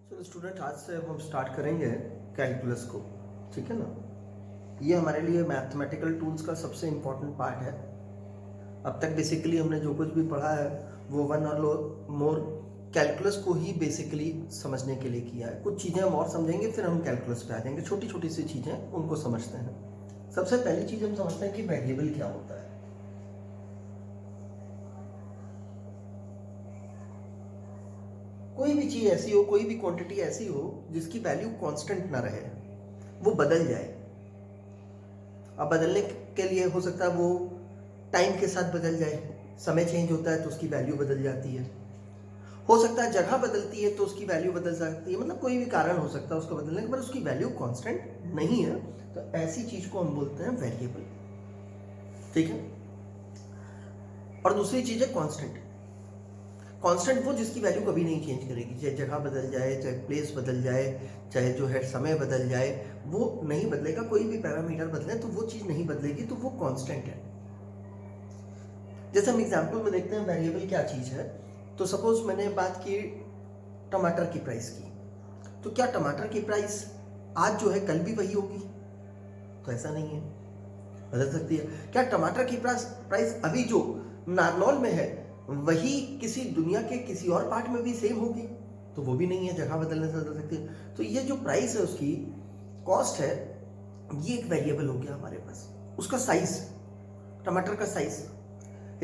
चलो स्टूडेंट, आज से अब हम स्टार्ट करेंगे कैलकुलस को। ठीक है ना। ये हमारे लिए मैथमेटिकल टूल्स का सबसे इम्पोर्टेंट पार्ट है। अब तक बेसिकली हमने जो कुछ भी पढ़ा है वो वन और मोर कैलकुलस को ही बेसिकली समझने के लिए किया है। कुछ चीज़ें हम और समझेंगे, फिर हम कैलकुलस पे आ जाएंगे। छोटी छोटी सी चीज़ें उनको समझते हैं। सबसे पहली चीज़ हम समझते हैं कि वेरिएबल क्या होता है। कोई भी चीज़ ऐसी हो, कोई भी क्वांटिटी ऐसी हो जिसकी वैल्यू कांस्टेंट ना रहे, वो बदल जाए। अब बदलने के लिए हो सकता है वो टाइम के साथ बदल जाए, समय चेंज होता है तो उसकी वैल्यू बदल जाती है। हो सकता है जगह बदलती है तो उसकी वैल्यू बदल सकती है। मतलब कोई भी कारण हो सकता है उसको बदलने के, पर उसकी वैल्यू कांस्टेंट नहीं है, तो ऐसी चीज को हम बोलते हैं वेरिएबल। ठीक है। और दूसरी चीज है कांस्टेंट। कांस्टेंट वो जिसकी वैल्यू कभी नहीं चेंज करेगी, चाहे जगह बदल जाए, चाहे प्लेस बदल जाए, चाहे जो है समय बदल जाए, वो नहीं बदलेगा। कोई भी पैरामीटर बदले तो वो चीज नहीं बदलेगी, तो वो कांस्टेंट है। जैसे हम एग्जांपल में देखते हैं वेरिएबल क्या चीज है। तो सपोज मैंने बात की टमाटर की प्राइस की, तो क्या टमाटर की प्राइस आज जो है कल भी वही होगी? तो ऐसा नहीं है, बदल सकती है। क्या टमाटर की प्राइस अभी जो नारनौल में है वही किसी दुनिया के किसी और पार्ट में भी सेम होगी? तो वो भी नहीं है, जगह बदलने से बदल सकती है। तो ये जो प्राइस है, उसकी कॉस्ट है, ये एक वेरिएबल हो गया हमारे पास। उसका साइज, टमाटर का साइज,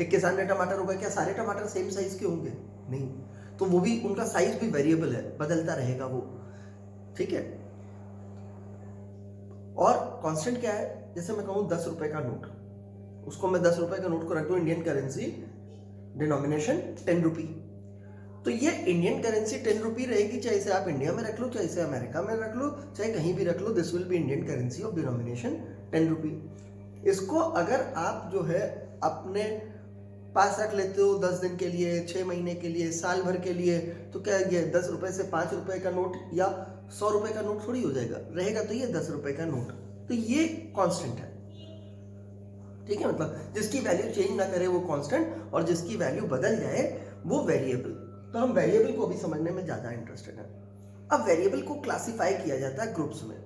एक किसान ने टमाटर उगाया, क्या सारे टमाटर सेम साइज के होंगे? नहीं, तो वो भी, उनका साइज भी वेरिएबल है, बदलता रहेगा वो। ठीक है। और कांस्टेंट क्या है? जैसे मैं कहूं 10 रुपए का नोट, उसको मैं 10 रुपए का नोट को रख दूं इंडियन करेंसी, डिनोमिनेशन 10 रुपी, तो ये इंडियन करेंसी 10 रुपी रहेगी, चाहे इसे आप इंडिया में रख लो, चाहे इसे अमेरिका में रख लो, चाहे कहीं भी रख लो, this will be Indian currency of denomination 10 rupee. इसको अगर आप जो है अपने पास रख लेते हो 10 दिन के लिए, 6 महीने के लिए, साल भर के लिए, तो क्या ये 10 रुपए से 5 रुपए का नोट या 100 रुपए का नोट थोड़ी हो जाएगा, रहेगा तो ये 10 रुपए का नोट। तो ये कांस्टेंट है। ठीक है। मतलब जिसकी वैल्यू चेंज ना करे वो कांस्टेंट, और जिसकी वैल्यू बदल जाए वो वेरिएबल। तो हम वेरिएबल को भी समझने में ज्यादा इंटरेस्टेड हैं। अब वेरिएबल को क्लासिफाई किया जाता है ग्रुप्स में।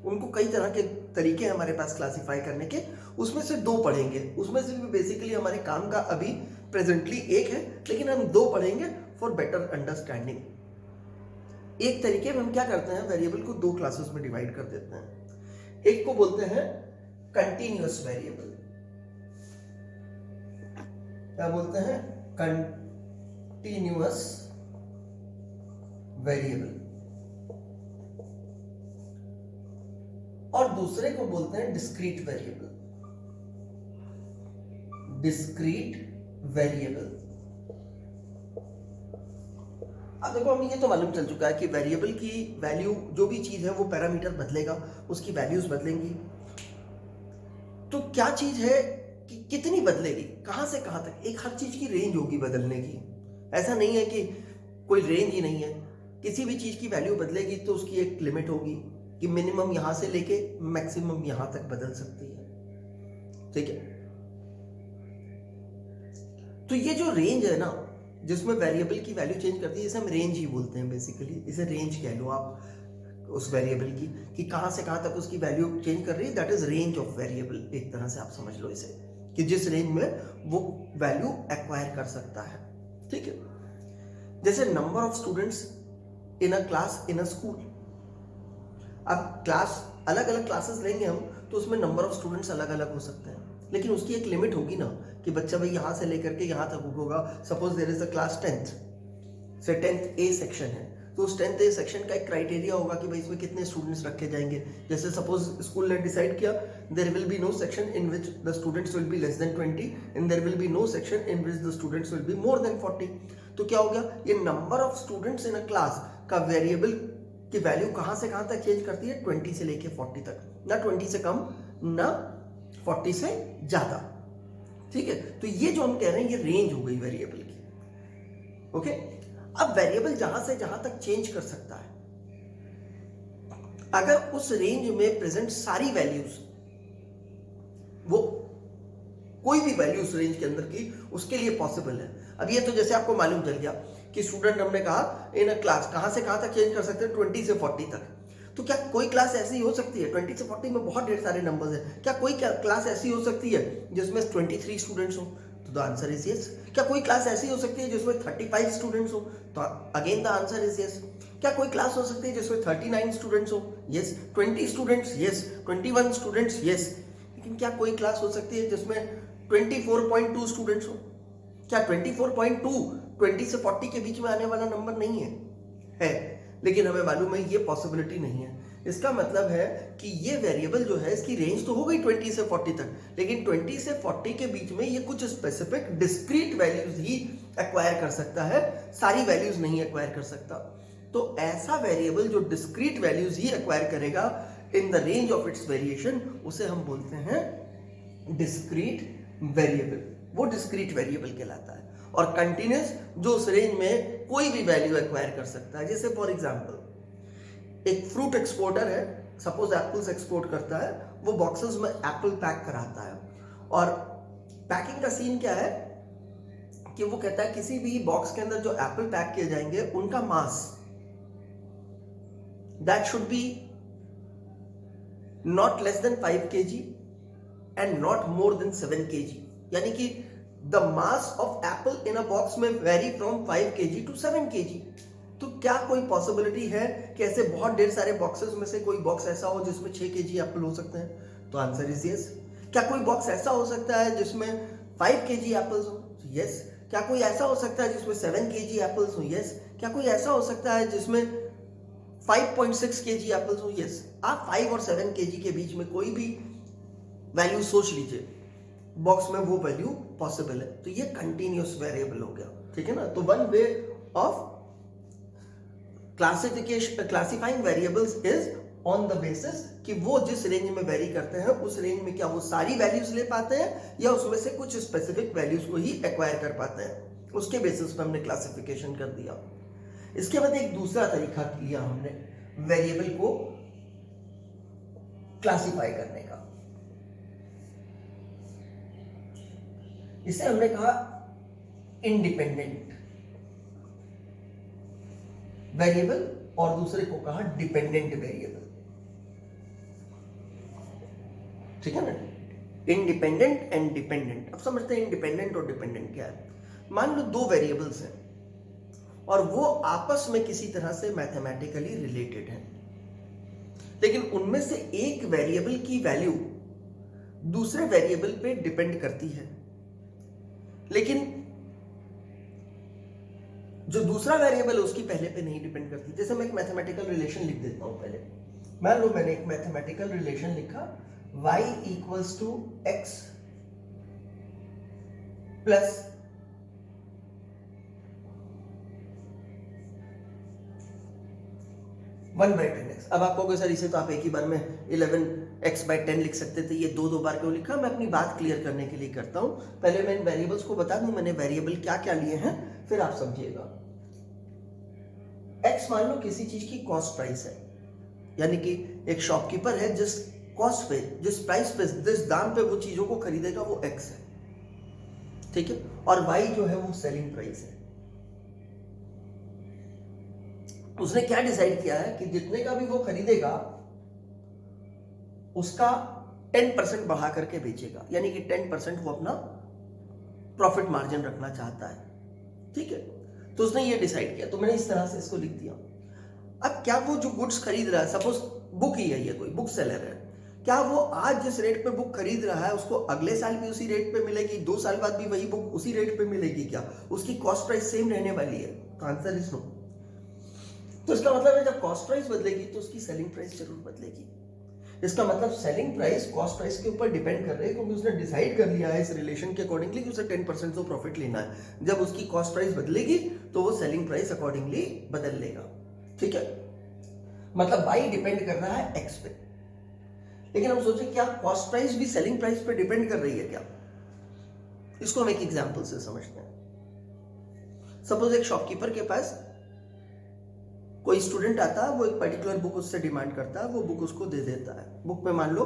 उनको कई तरह के तरीके हैं हमारे पास क्लासिफाई करने के, उसमें से 2 पढ़ेंगे। उसमें से भी बेसिकली हमारे काम का अभी प्रेजेंटली 1 है, लेकिन हम 2 पढ़ेंगे फॉर बेटर अंडरस्टैंडिंग। एक तरीके में हम क्या करते हैं, वेरिएबल को 2 क्लासेस में डिवाइड कर देते हैं। एक को बोलते हैं कंटिन्यूअस वेरिएबल। क्या बोलते हैं? Continuous variable. और दूसरे को बोलते हैं डिस्क्रीट वेरिएबल। Discrete variable. अब देखो, हमें ये तो मालूम चल चुका है कि वेरिएबल की वैल्यू, जो भी चीज है वो पैरामीटर बदलेगा, उसकी वैल्यूज बदलेंगी। तो क्या चीज है कि कितनी बदलेगी, कहां से कहां तक? एक हर चीज की रेंज होगी बदलने की। ऐसा नहीं है कि कोई रेंज ही नहीं है। किसी भी चीज की वैल्यू बदलेगी तो उसकी एक लिमिट होगी कि मिनिमम यहां से लेके मैक्सिमम यहां तक बदल सकती है। ठीक है। तो ये जो रेंज है ना, जिसमें वेरिएबल की वैल्यू चेंज करती है, इसे हम रेंज ही बोलते हैं बेसिकली। इसे रेंज कह लो आप उस वेरिएबल की, कि कहां से कहां तक उसकी वैल्यू चेंज कर रही है। That is range of variable. एक तरह से आप समझ लो इसे, कि जिस रेंज में वो वैल्यू एक्वायर कर सकता है। ठीक है। जैसे number of students in a class in a school. अब क्लास, अलग अलग क्लासेस लेंगे हम, तो उसमें नंबर ऑफ स्टूडेंट्स अलग अलग हो सकते हैं, लेकिन उसकी एक लिमिट होगी ना, कि बच्चा भाई यहां से लेकर के यहां तक होगा। Suppose there is a class 10th से 10th ए सेक्शन है, तो उस 10th ए सेक्शन का एक क्राइटेरिया होगा कि भाई इसमें कितने स्टूडेंट्स रखे जाएंगे। जैसे सपोज स्कूल ने डिसाइड किया there will be no section in which the students will be less than 20 and there will be no section in which the students will be more than 40। तो क्या हो गया, ये number of students in a class का variable की value कहां से कहां तक चेंज करती है? 20 से लेके 40 तक, ना 20 से कम ना 40 से ज्यादा। ठीक है। तो ये जो हम कह रहे हैं, ये रेंज हो गई वेरिएबल की। ओके। अब वेरिएबल जहां से जहां तक चेंज कर सकता है, अगर उस रेंज में प्रेजेंट सारी वैल्यूज, वो कोई भी वैल्यू उस रेंज के अंदर की उसके लिए पॉसिबल है। अब ये तो जैसे आपको मालूम चल गया कि स्टूडेंट हमने कहा इन अ क्लास कहाँ से कहाँ तक चेंज कर सकते हैं, 20 से 40 तक। तो क्या कोई क्लास ऐसी हो सकती है, 20 से 40 में बहुत ढेर सारे नंबर्स हैं, क्या कोई क्लास ऐसी हो सकती है जिसमें 23 स्टूडेंट्स हो? तो द आंसर इज यस। क्या कोई क्लास ऐसी हो सकती है जिसमें 35 स्टूडेंट्स हो? तो again the answer is yes. क्या कोई क्लास हो सकती है जिसमें 39 स्टूडेंट्स हो? Yes. 20 students? Yes. 21 students? Yes. लेकिन क्या कोई क्लास हो सकती है जिसमें 24.2 स्टूडेंट्स हो? क्या 24.2 20 से 40 के बीच में आने वाला नंबर नहीं है? लेकिन हमें मालूम है ये पॉसिबिलिटी नहीं है। इसका मतलब है कि ये वेरिएबल जो है इसकी रेंज तो हो गई 20 से 40 तक, लेकिन 20 से 40 के बीच में ये कुछ स्पेसिफिक डिस्क्रीट वैल्यूज ही एक्वायर कर सकता है, सारी वैल्यूज नहीं एक्वायर कर सकता। तो ऐसा वेरिएबल जो डिस्क्रीट वैल्यूज ही एक्वायर करेगा in the range of its variation, उसे हम बोलते हैं डिस्क्रीट वेरिएबल। वो डिस्क्रीट वेरिएबल कहलाता है। और कंटिन्यूस जो उस रेंज में कोई भी वैल्यू एक्वायर कर सकता है। जैसे फॉर एग्जांपल एक फ्रूट एक्सपोर्टर है, सपोज एप्पल्स एक्सपोर्ट करता है, वो बॉक्सेस में एप्पल पैक कराता है, और पैकिंग का सीन क्या है कि वो कहता है किसी भी बॉक्स के अंदर जो एप्पल पैक किए जाएंगे उनका mass that should be not less than 5 kg and not more than 7 kg। यानी कि the mass of apple in a box में vary from 5 kg to 7 kg। तो क्या कोई पॉसिबिलिटी है कि ऐसे बहुत ढेर सारे बॉक्सेस में से कोई बॉक्स ऐसा हो जिसमें 6 kg एप्पल हो सकते हैं? तो आंसर इज यस। क्या कोई बॉक्स ऐसा हो सकता है जिसमें 5 kg एप्पल्स हो? यस। क्या कोई ऐसा हो सकता है जिसमें 7 kg एप्पल्स हो? यस। क्या कोई ऐसा हो सकता है जिसमें 5.6 kg एप्पल्स हो? यस। आप 5 और 7 kg के बीच में कोई भी वैल्यू सोच लीजिए, बॉक्स में वो वैल्यू पॉसिबल है। तो ये कंटिन्यूअस वेरिएबल हो गया, ठीक है ना। तो one way of classifying variables is on the basis कि वो जिस रेंज में वेरी करते हैं उस रेंज में क्या वो सारी वैल्यूज ले पाते हैं या उसमें से कुछ स्पेसिफिक वैल्यूज को ही एक्वायर कर पाते हैं, उसके बेसिस पे हमने क्लासिफिकेशन कर दिया। इसके बाद एक दूसरा तरीका किया हमने वेरिएबल को क्लासिफाई करने का। इसे हमने कहा इंडिपेंडेंट वेरिएबल और दूसरे को कहा डिपेंडेंट वेरिएबल, ठीक है ना। Independent and dependent. अब समझते हैं इंडिपेंडेंट और डिपेंडेंट क्या है। मान लो दो वेरिएबल्स हैं और वो आपस में किसी तरह से मैथमेटिकली रिलेटेड हैं, लेकिन उनमें से एक वेरिएबल की वैल्यू दूसरे वेरिएबल पे डिपेंड करती है, लेकिन जो दूसरा वेरिएबल है उसकी पहले पे नहीं डिपेंड करती। जैसे मैं एक मैथमेटिकल रिलेशन लिख देता हूं पहले। मान लो मैंने एक मैथमेटिकल रिलेशन लिखा y equals to x plus 1/10x। अब आप कहोगे सर इसे तो आप एक ही बार में 11x/10 लिख सकते थे, ये दो बार क्यों लिखा? मैं अपनी बात क्लियर करने के लिए करता हूं। पहले मैं इन वेरिएबल्स को बता दूं मैंने वेरिएबल क्या क्या लिए हैं, फिर आप समझिएगा। x मान लो किसी चीज की कॉस्ट प्राइस है, यानी कि एक शॉपकीपर है जिस कॉस्ट पे, जिस प्राइस पे, जिस दाम पे वो चीजों को खरीदेगा वो x है, ठीक है। और y जो है वो सेलिंग प्राइस है। उसने क्या डिसाइड किया है कि जितने का भी वो खरीदेगा उसका 10% बढ़ा करके बेचेगा, यानी कि 10% वो अपना प्रॉफिट मार्जिन रखना चाहता है, ठीक है। तो उसने ये डिसाइड किया, तो मैंने इस तरह से इसको लिख दिया। अब क्या वो जो गुड्स खरीद रहा है, सपोज बुक ही है, ये कोई बुक सेलर है, क्या वो आज जिस रेट पे बुक खरीद रहा है उसको अगले साल भी उसी रेट पे मिलेगी, 2 साल बाद भी वही बुक उसी रेट पे मिलेगी? क्या उसकी कॉस्ट प्राइस सेम रहने वाली है? तो आंसर इज नो। तो इसका मतलब है जब कॉस्ट प्राइस बदलेगी तो उसकी सेलिंग प्राइस जरूर बदलेगी। इसका मतलब सेलिंग प्राइस कॉस्ट प्राइस के ऊपर डिपेंड कर रही है, क्योंकि उसने डिसाइड कर लिया है इस रिलेशन के अकॉर्डिंगली कि उसे 10% तो प्रॉफिट लेना है। जब उसकी कॉस्ट प्राइस बदलेगी तो वो सेलिंग प्राइस अकॉर्डिंगली बदल लेगा, ठीक है। मतलब बाई डिपेंड कर रहा है एक्स पे। लेकिन हम सोचें क्या कॉस्ट प्राइस भी सेलिंग प्राइस पे डिपेंड कर रही है क्या? इसको हम एक एग्जांपल से समझते हैं। सपोज एक शॉपकीपर के पास कोई स्टूडेंट आता है, वो एक पर्टिकुलर बुक उससे डिमांड करता है, वो बुक उसको दे देता है। बुक पे मान लो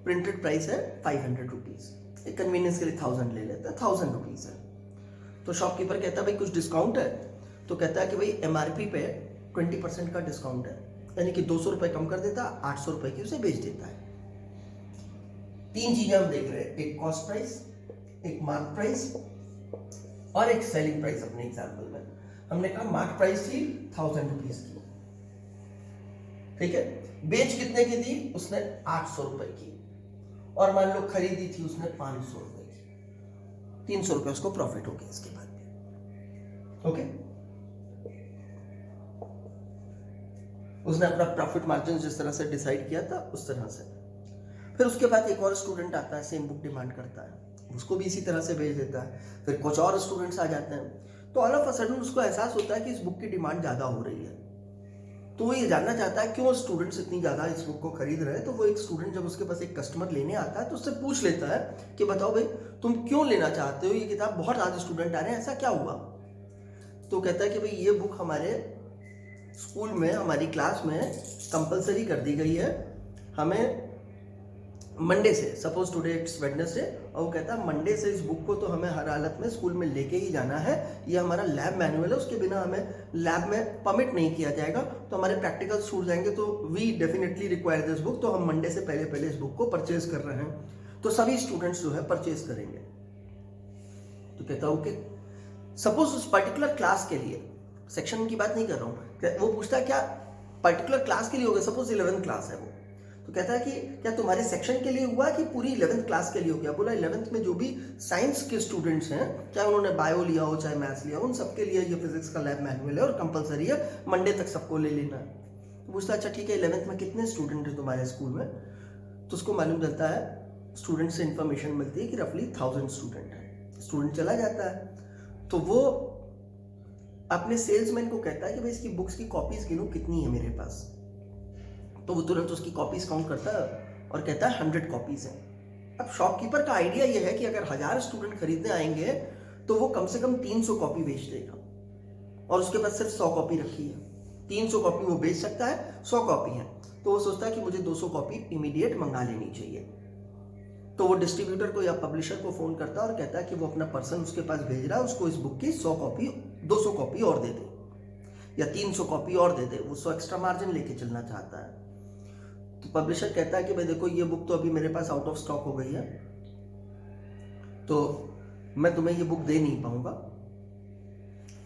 प्रिंटेड प्राइस है 500 रुपीज, एक कन्वीनियंस के लिए 1000 ले लेता है, 1000 रुपीज है। तो शॉपकीपर कहता है भाई कुछ डिस्काउंट है? तो कहता है कि भाई MRP पे 20% का डिस्काउंट है, यानी कि 200 रुपये कम कर देता है, 800 रुपये की उसे बेच देता है। 3 चीजें हम देख रहे हैं, एक कॉस्ट प्राइस, एक मार्क प्राइस और एक सेलिंग प्राइस। अपने एग्जाम्पल में हमने कहा मार्क प्राइस थी 1000 रुपीज की, ठीक है, बेच कितने की थी उसने 800 रुपए की, और मान लो खरीदी थी उसने 500 रुपए की, 300 रुपए उसको प्रॉफिट हो गया इसके बाद भी। ओके, उसने अपना प्रॉफिट मार्जिन जिस तरह से डिसाइड किया था उस तरह से। फिर उसके बाद एक और स्टूडेंट आता है, सेम बुक डिमांड करता है, उसको भी इसी तरह से भेज देता है। फिर कुछ और स्टूडेंट्स आ जाते हैं, तो ऑल ऑफ अ सडन उसको एहसास होता है कि इस बुक की डिमांड ज़्यादा हो रही है। तो वो ये जानना चाहता है क्यों स्टूडेंट्स इतनी ज़्यादा इस बुक को खरीद रहे हैं। तो वो एक स्टूडेंट जब उसके पास एक कस्टमर लेने आता है तो उससे पूछ लेता है कि बताओ भाई तुम क्यों लेना चाहते हो, ये किताब बहुत ज़्यादा स्टूडेंट आ रहे हैं, ऐसा क्या हुआ। तो कहता है कि भाई ये बुक हमारे स्कूल में, हमारी क्लास में कंपलसरी कर दी गई है, हमें मंडे से, सपोज टुडे इट्स वेडनेसडे, और वो कहता है मंडे से इस बुक को तो हमें हर हालत में स्कूल में लेके ही जाना है, ये हमारा लैब मैनुअल है, उसके बिना हमें लैब में परमिट नहीं किया जाएगा, तो हमारे प्रैक्टिकल छूट जाएंगे, तो we definitely require this book, तो हम मंडे से पहले पहले इस बुक को परचेज कर रहे हैं। तो सभी स्टूडेंट्स जो है परचेज करेंगे। तो कहता है ओके, सपोज उस पर्टिकुलर क्लास के लिए, सेक्शन की बात नहीं कर रहा हूँ, वो पूछता है क्या पर्टिकुलर क्लास के लिए होगा, सपोज 11th क्लास है वो, तो कहता है कि क्या तुम्हारे सेक्शन के लिए हुआ कि पूरी 11th क्लास के लिए हो गया। बोला 11th में जो भी साइंस के स्टूडेंट्स हैं, चाहे उन्होंने बायो लिया हो चाहे मैथ्स लिया हो, उन सबके लिए ये फिजिक्स का लैब मैनुअल है और कंपलसरी है, मंडे तक सबको ले लेना है। तो पूछता अच्छा ठीक है 11th में कितने स्टूडेंट हैं तुम्हारे स्कूल में। तो उसको मालूम चलता है, स्टूडेंट से इंफॉर्मेशन मिलती है कि रफली 1000 स्टूडेंट है। स्टूडेंट चला जाता है, तो वो अपने सेल्समैन को कहता है कि भाई इसकी बुक्स की कॉपीज गिनो कितनी है मेरे पास। तो वो तुरंत उसकी कॉपीज काउंट करता है और कहता है 100 कॉपीज हैं। अब शॉपकीपर का आइडिया ये है कि अगर 1000 स्टूडेंट खरीदने आएंगे तो वो कम से कम 300 कॉपी बेच देगा, और उसके पास सिर्फ 100 कॉपी रखी है। 300 कॉपी वो बेच सकता है, 100 कॉपी है, तो वो सोचता है कि मुझे 200 कॉपी इमीडिएट मंगा लेनी चाहिए। तो वो डिस्ट्रीब्यूटर को या पब्लिशर को फोन करता है और कहता है कि वो अपना पर्सन उसके पास भेज रहा है, उसको इस बुक की 100 कॉपी 200 कॉपी और दे दे या 300 कॉपी और दे दे, वो 100 एक्स्ट्रा मार्जिन लेके चलना चाहता है। तो पब्लिशर कहता है कि भाई देखो ये बुक तो अभी मेरे पास आउट ऑफ स्टॉक हो गई है, तो मैं तुम्हें ये बुक दे नहीं पाऊंगा,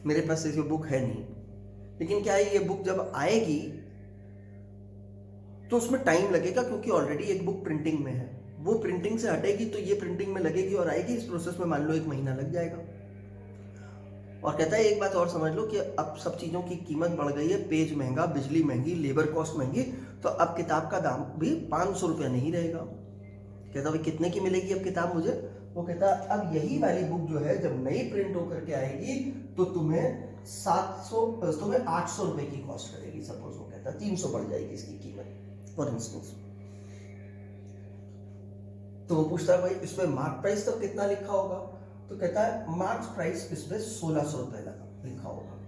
मेरे पास ये बुक है नहीं। लेकिन क्या है, ये बुक जब आएगी तो उसमें टाइम लगेगा, क्योंकि ऑलरेडी एक बुक प्रिंटिंग में है, वो प्रिंटिंग से हटेगी तो ये प्रिंटिंग में लगेगी और आएगी, इस प्रोसेस में मान लो 1 महीना लग जाएगा। और कहता है एक बात और समझ लो कि अब सब चीज़ों की कीमत बढ़ गई है, पेज महंगा, बिजली महंगी, लेबर कॉस्ट महंगी, तो अब किताब का दाम भी 500 रुपया नहीं रहेगा। कहता भाई कितने की मिलेगी अब किताब मुझे। वो कहता अब यही वाली बुक जो है जब नई प्रिंट होकर के आएगी तो तुम्हें 800 रुपए की कॉस्ट करेगी। सपोज वो कहता 300 बढ़ जाएगी इसकी कीमत फॉर इंस्टेंस। तो वो पूछता है भाई इसमें मार्क प्राइस तब कितना लिखा होगा। तो कहता है मार्क प्राइस इसमें 1600 रुपए लिखा होगा।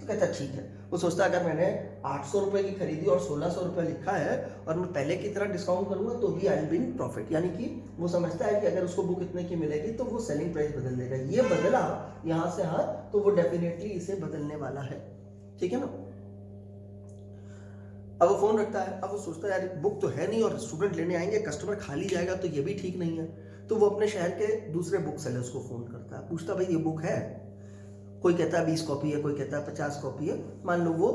तो कहता है ठीक है। वो सोचता है अगर मैंने 800 रुपए की खरीदी और 1600 रुपए लिखा है और मैं पहले की तरह डिस्काउंट करूंगा तो भी I will be in profit, यानी कि वो समझता है कि अगर उसको बुक इतने की मिलेगी तो वो सेलिंग प्राइस बदल देगा। ये बदला यहां से हाँ, तो वो डेफिनेटली इसे बदलने वाला है, ठीक है ना। अब वो फोन रखता है, अब वो सोचता है यार बुक तो है नहीं और स्टूडेंट लेने आएंगे, कस्टमर खाली जाएगा तो ये भी ठीक नहीं है। तो वो अपने शहर के दूसरे बुक सेलर्स को फोन करता है, पूछता भाई ये बुक है। कोई कहता है 20 कॉपी है, कोई कहता है 50 कॉपी है। मान लो वो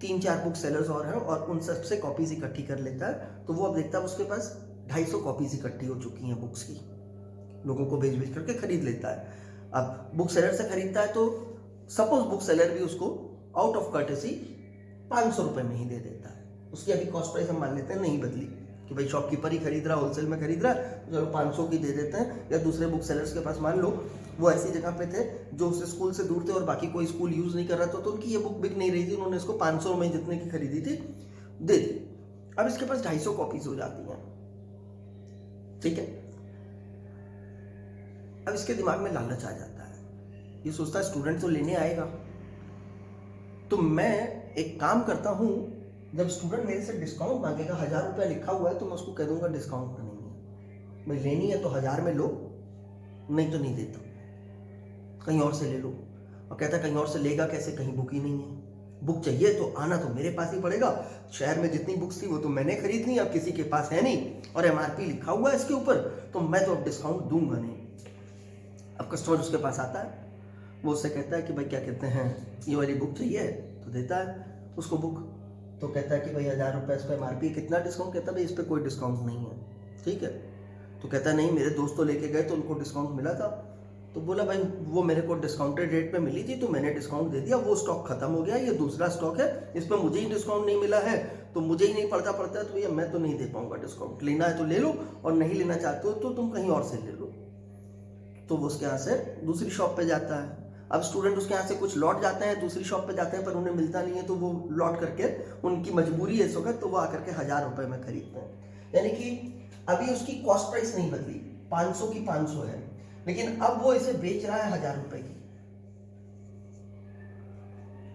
3-4 बुक सेलर्स और हैं और उन सबसे कॉपीज इकट्ठी कर लेता है। तो वो अब देखता है उसके पास 250 कॉपीज इकट्ठी हो चुकी हैं बुक्स की, लोगों को भेज भेज करके खरीद लेता है। अब बुक सेलर से खरीदता है तो सपोज बुक सेलर भी उसको आउट ऑफ कर्टेसी 500 रुपए में ही दे देता है। उसकी अभी कॉस्ट प्राइस हम मान लेते हैं नहीं बदली कि भाई शॉपकीपर ही खरीद रहा, होलसेल में खरीद रहा है, तो चलो 500 की दे देते हैं। या दूसरे बुक सेलर्स के पास मान लो वो ऐसी जगह पे थे जो उस स्कूल से दूर थे और बाकी कोई स्कूल यूज नहीं कर रहा था, तो उनकी ये बुक बिक नहीं रही थी, उन्होंने इसको 500 में जितने की खरीदी थी दे दी। अब इसके पास 250 कॉपीज हो जाती हैं, ठीक है। अब इसके दिमाग में लालच आ जाता है, ये सोचता है स्टूडेंट तो लेने आएगा, तो मैं एक काम करता हूं, जब स्टूडेंट मेरे से डिस्काउंट मांगेगा, 1000 रुपया लिखा हुआ है तो मैं उसको कह दूंगा डिस्काउंट नहीं है, भाई लेनी है तो 1000 में लो, नहीं तो नहीं देता, कहीं और से ले लो। और कहता है कहीं और से लेगा कैसे, कहीं बुक ही नहीं है। बुक चाहिए तो आना तो मेरे पास ही पड़ेगा, शहर में जितनी बुक्स थी वो तो मैंने खरीद ली, अब किसी के पास है नहीं, और MRP लिखा हुआ है इसके ऊपर, तो मैं तो अब डिस्काउंट दूंगा नहीं। अब कस्टमर उसके पास आता है, वो उससे कहता है कि भाई क्या कहते हैं ये वाली बुक चाहिए, तो देता है उसको बुक, तो कहता है कि भाई 1000 रुपये इस पर MRP, कितना डिस्काउंट, कहता है भाई इस पर कोई डिस्काउंट नहीं है, ठीक है। तो कहता है नहीं मेरे दोस्त तो लेके गए तो उनको डिस्काउंट मिला था, तो बोला भाई वो मेरे को डिस्काउंटेड रेट पे मिली थी तो मैंने डिस्काउंट दे दिया, वो स्टॉक खत्म हो गया, ये दूसरा स्टॉक है, इस पर मुझे ही डिस्काउंट नहीं मिला है, तो मुझे ही नहीं पड़ता है, तो भैया मैं तो नहीं दे पाऊंगा डिस्काउंट, लेना है तो ले लो और नहीं लेना चाहते हो तो तुम कहीं और से ले लो। तो वो उसके यहाँ से दूसरी शॉप पे जाता है। अब स्टूडेंट उसके यहाँ से कुछ लौट जाते हैं, दूसरी शॉप पे जाते हैं, पर उन्हें मिलता नहीं है, तो वो लौट करके, उनकी मजबूरी है इस वक्त, तो वो आकर के 1000 रुपये में खरीदते हैं। यानी कि अभी उसकी कॉस्ट प्राइस नहीं बदली, 500 की 500 है, लेकिन अब वो इसे बेच रहा है 1000 रुपए की,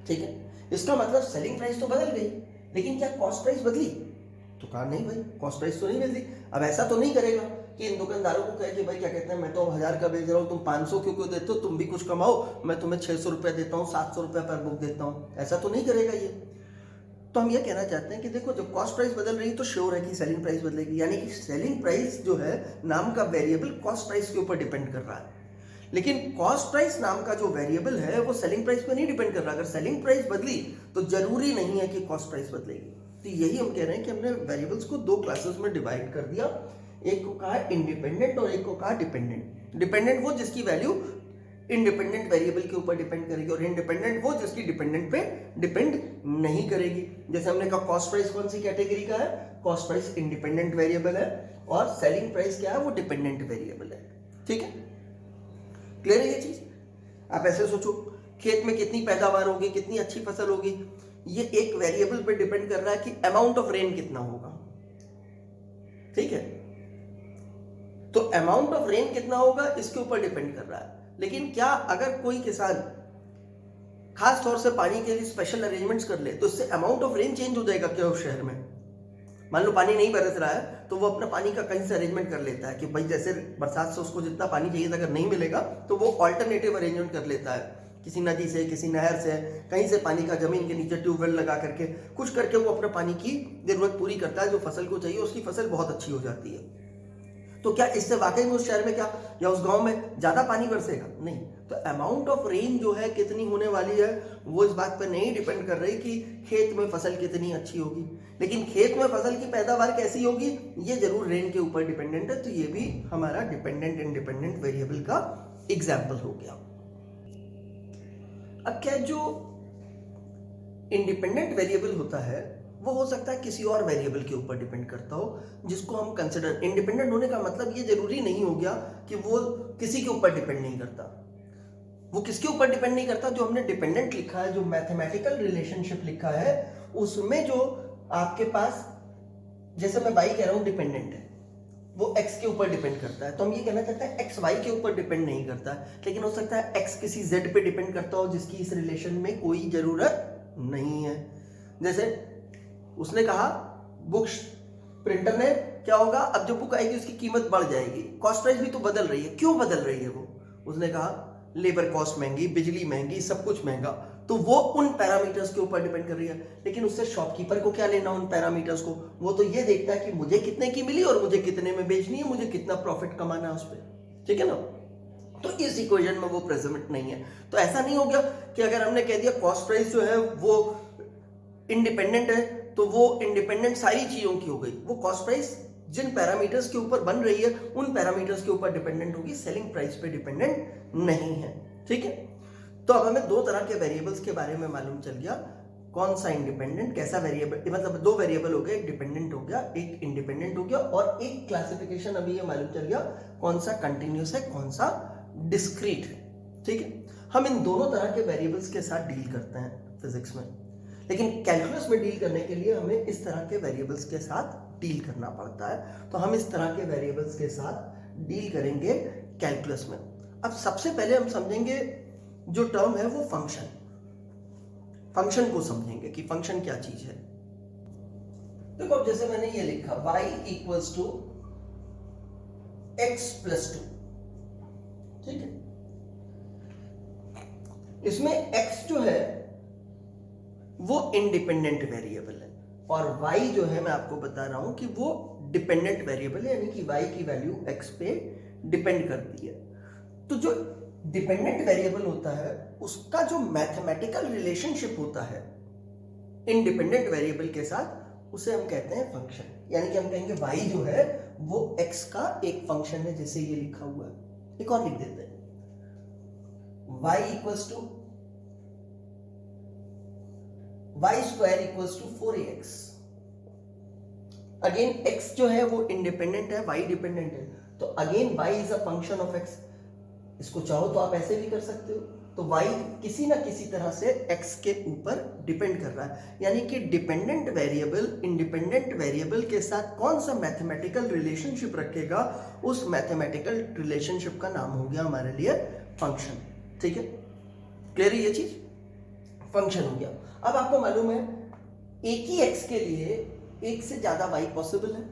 ठीक है। इसका मतलब सेलिंग प्राइस तो बदल गई, लेकिन क्या कॉस्ट प्राइस बदली? तो कहा नहीं भाई कॉस्ट प्राइस तो नहीं बदली। अब ऐसा तो नहीं करेगा कि इन दुकानदारों को कहे कि भाई क्या कहते हैं मैं तो 1000 का बेच रहा हूँ, तुम 500 क्यों देते हो, तुम भी कुछ कमाओ, मैं तुम्हें 600 रुपये देता हूँ, 700 रुपये पर बुक देता हूँ, ऐसा तो नहीं करेगा ये। तो हम ये कहना चाहते हैं कि देखो जब कॉस्ट प्राइस बदल रही है तो श्योर है कि सेलिंग प्राइस बदलेगी, यानी कि सेलिंग प्राइस जो है नाम का वेरिएबल कॉस्ट प्राइस के ऊपर डिपेंड कर रहा है, लेकिन कॉस्ट प्राइस नाम का जो वेरिएबल है वो सेलिंग प्राइस पे नहीं डिपेंड कर रहा। अगर सेलिंग प्राइस बदली तो जरूरी नहीं है कि कॉस्ट प्राइस बदलेगी। तो यही हम कह रहे हैं कि हमने वेरिएबल्स को 2 क्लासेस में डिवाइड कर दिया, एक को कहा इंडिपेंडेंट और एक को कहा डिपेंडेंट। डिपेंडेंट वो जिसकी वैल्यू इंडिपेंडेंट वेरिएबल के ऊपर डिपेंड करेगी, और इंडिपेंडेंट वो जिसकी डिपेंडेंट पे डिपेंड नहीं करेगी। जैसे हमने कहा कॉस्ट प्राइस कौन सी कैटेगरी का है, कॉस्ट प्राइस इंडिपेंडेंट वेरिएबल है, और सेलिंग प्राइस क्या है, वो डिपेंडेंट वेरिएबल है, ठीक है। क्लियर है ये चीज? आप ऐसे सोचो खेत में कितनी पैदावार होगी, कितनी अच्छी फसल होगी, ये एक वेरिएबल पे डिपेंड कर रहा है कि अमाउंट ऑफ रेन कितना होगा, ठीक है। तो अमाउंट ऑफ रेन कितना होगा इसके ऊपर डिपेंड कर रहा है। लेकिन क्या अगर कोई किसान खास तौर से पानी के लिए स्पेशल अरेंजमेंट्स कर ले तो इससे अमाउंट ऑफ रेन चेंज हो जाएगा क्या उस शहर में? मान लो पानी नहीं बरस रहा है तो वो अपना पानी का कहीं से अरेंजमेंट कर लेता है कि भाई जैसे बरसात से उसको जितना पानी चाहिए था अगर नहीं मिलेगा तो वो ऑल्टरनेटिव अरेंजमेंट कर लेता है, किसी नदी से, किसी नहर से, कहीं से पानी का जमीन के नीचे ट्यूबवेल लगा करके कुछ करके वो अपने पानी की जरूरत पूरी करता है, जो फसल को चाहिए उसकी फसल बहुत अच्छी हो जाती है। तो क्या इससे वाकई में उस शहर में क्या या उस गांव में ज्यादा पानी बरसेगा? नहीं। तो अमाउंट ऑफ रेन जो है कितनी होने वाली है वो इस बात पर नहीं डिपेंड कर रही कि खेत में फसल कितनी अच्छी होगी, लेकिन खेत में फसल की पैदावार कैसी होगी ये जरूर रेन के ऊपर डिपेंडेंट है। तो ये भी हमारा डिपेंडेंट इंडिपेंडेंट वेरिएबल का एग्जाम्पल हो गया। अब क्या जो इंडिपेंडेंट वेरिएबल होता है वो हो सकता है किसी और वेरिएबल के ऊपर डिपेंड करता हो जिसको हम कंसिडर, इंडिपेंडेंट होने का मतलब ये जरूरी नहीं हो गया कि वो किसी के ऊपर डिपेंड नहीं करता। वो किसके ऊपर डिपेंड नहीं करता? जो हमने डिपेंडेंट लिखा है, जो मैथमेटिकल रिलेशनशिप लिखा है उसमें जो आपके पास, जैसे मैं वाई कह रहा हूं डिपेंडेंट है, वो एक्स के ऊपर डिपेंड करता है, तो हम ये कहना चाहते हैं एक्स वाई के ऊपर डिपेंड नहीं करता है, लेकिन हो सकता है एक्स किसी जेड पे डिपेंड करता हो जिसकी इस रिलेशन में कोई जरूरत नहीं है। जैसे उसने कहा बुक प्रिंटर ने क्या होगा, अब जो बुक आएगी उसकी कीमत बढ़ जाएगी, कॉस्ट प्राइस भी तो बदल रही है। क्यों बदल रही है वो? उसने कहा लेबर कॉस्ट महंगी, बिजली महंगी, सब कुछ महंगा, तो वो उन पैरामीटर्स के ऊपर डिपेंड कर रही है। लेकिन उससे शॉपकीपर को क्या लेना उन पैरामीटर्स को? वो तो ये देखता है कि मुझे कितने की मिली और मुझे कितने में बेचनी है, मुझे कितना प्रॉफिट कमाना है उस पर, ठीक है ना। तो इस इक्वेशन में वो प्रेजेंट नहीं है। तो ऐसा नहीं हो गया कि अगर हमने कह दिया कॉस्ट प्राइस जो है वो इंडिपेंडेंट है तो वो इंडिपेंडेंट सारी चीजों की हो गई। वो कॉस्ट प्राइस जिन पैरामीटर्स के ऊपर बन रही है उन पैरामीटर्स के ऊपर डिपेंडेंट होगी, सेलिंग प्राइस पे डिपेंडेंट नहीं है, ठीक है। तो अब हमें दो तरह के वेरिएबल्स के बारे में मालूम चल गया, कौन सा इंडिपेंडेंट, कैसा वेरिएबल, मतलब दो वेरिएबल हो गए, एक डिपेंडेंट हो गया, एक इंडिपेंडेंट हो गया, और एक क्लासिफिकेशन अभी ये मालूम चल गया कौन सा कंटिन्यूस है, कौन सा डिस्क्रीट है, ठीक है। हम इन दोनों तरह के वेरिएबल्स के साथ डील करते हैं फिजिक्स में, लेकिन कैलकुलस में डील करने के लिए हमें इस तरह के वेरिएबल्स के साथ डील करना पड़ता है। तो हम इस तरह के वेरिएबल्स के साथ डील करेंगे कैलकुलस में। अब सबसे पहले हम समझेंगे जो टर्म है वो फंक्शन, फंक्शन को समझेंगे कि फंक्शन क्या चीज है। देखो अब जैसे मैंने ये लिखा y equals to x plus 2, ठीक है। इसमें x जो है वो इंडिपेंडेंट वेरिएबल है और y जो है मैं आपको बता रहा हूं कि वो डिपेंडेंट वेरिएबल है, यानी कि y की वैल्यू x पे डिपेंड करती है। तो जो डिपेंडेंट वेरिएबल होता है उसका जो मैथमेटिकल रिलेशनशिप होता है इंडिपेंडेंट वेरिएबल के साथ उसे हम कहते हैं फंक्शन, यानी कि हम कहेंगे y जो है वो x का एक फंक्शन है, जैसे ये लिखा हुआ है। एक और लिख देते हैं, y equals to y square equals to 4ax। Again x जो है वो इंडिपेंडेंट है, y डिपेंडेंट है, तो again y is a function of x। इसको चाहो तो आप ऐसे भी कर सकते हो, तो y किसी ना किसी तरह से x के ऊपर डिपेंड कर रहा है, यानी कि डिपेंडेंट वेरिएबल इंडिपेंडेंट वेरिएबल के साथ कौन सा मैथमेटिकल रिलेशनशिप रखेगा, उस मैथमेटिकल रिलेशनशिप का नाम हो गया हमारे लिए फंक्शन। ठीक है, क्लियर है ये चीज, फंक्शन हो गया। अब आपको मालूम है एक ही x के लिए एक से ज्यादा y पॉसिबल है।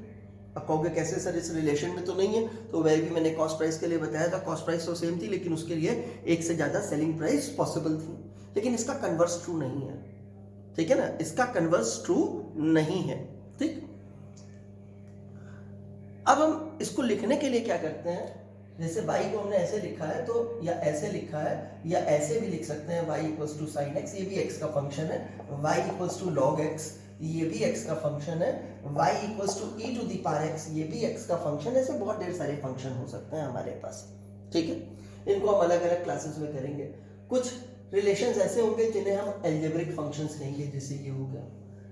अब कहोगे कैसे सर, इस रिलेशन में तो नहीं है, तो वह भी मैंने कॉस्ट प्राइस के लिए बताया था, कॉस्ट प्राइस तो सेम थी लेकिन उसके लिए एक से ज्यादा सेलिंग प्राइस पॉसिबल थी, लेकिन इसका कन्वर्स ट्रू नहीं है। ठीक है ना, इसका कन्वर्स ट्रू नहीं है। ठीक, अब हम इसको लिखने के लिए क्या करते हैं, जैसे y को हमने ऐसे लिखा है तो या ऐसे लिखा है या ऐसे भी लिख सकते हैं, y equals to sine x, ये भी x का फंक्शन है, y equals to log x, ये भी x का फंक्शन है, y equals to e to the power x, ये भी x का फंक्शन है। ऐसे बहुत ढेर सारे फंक्शन हो सकते हैं हमारे पास। ठीक है, इनको हम अलग अलग क्लासेस में करेंगे। कुछ रिलेशंस ऐसे होंगे जिन्हें हम एल्जेब्रिक फंक्शंस कहेंगे, जैसे ये हो गया,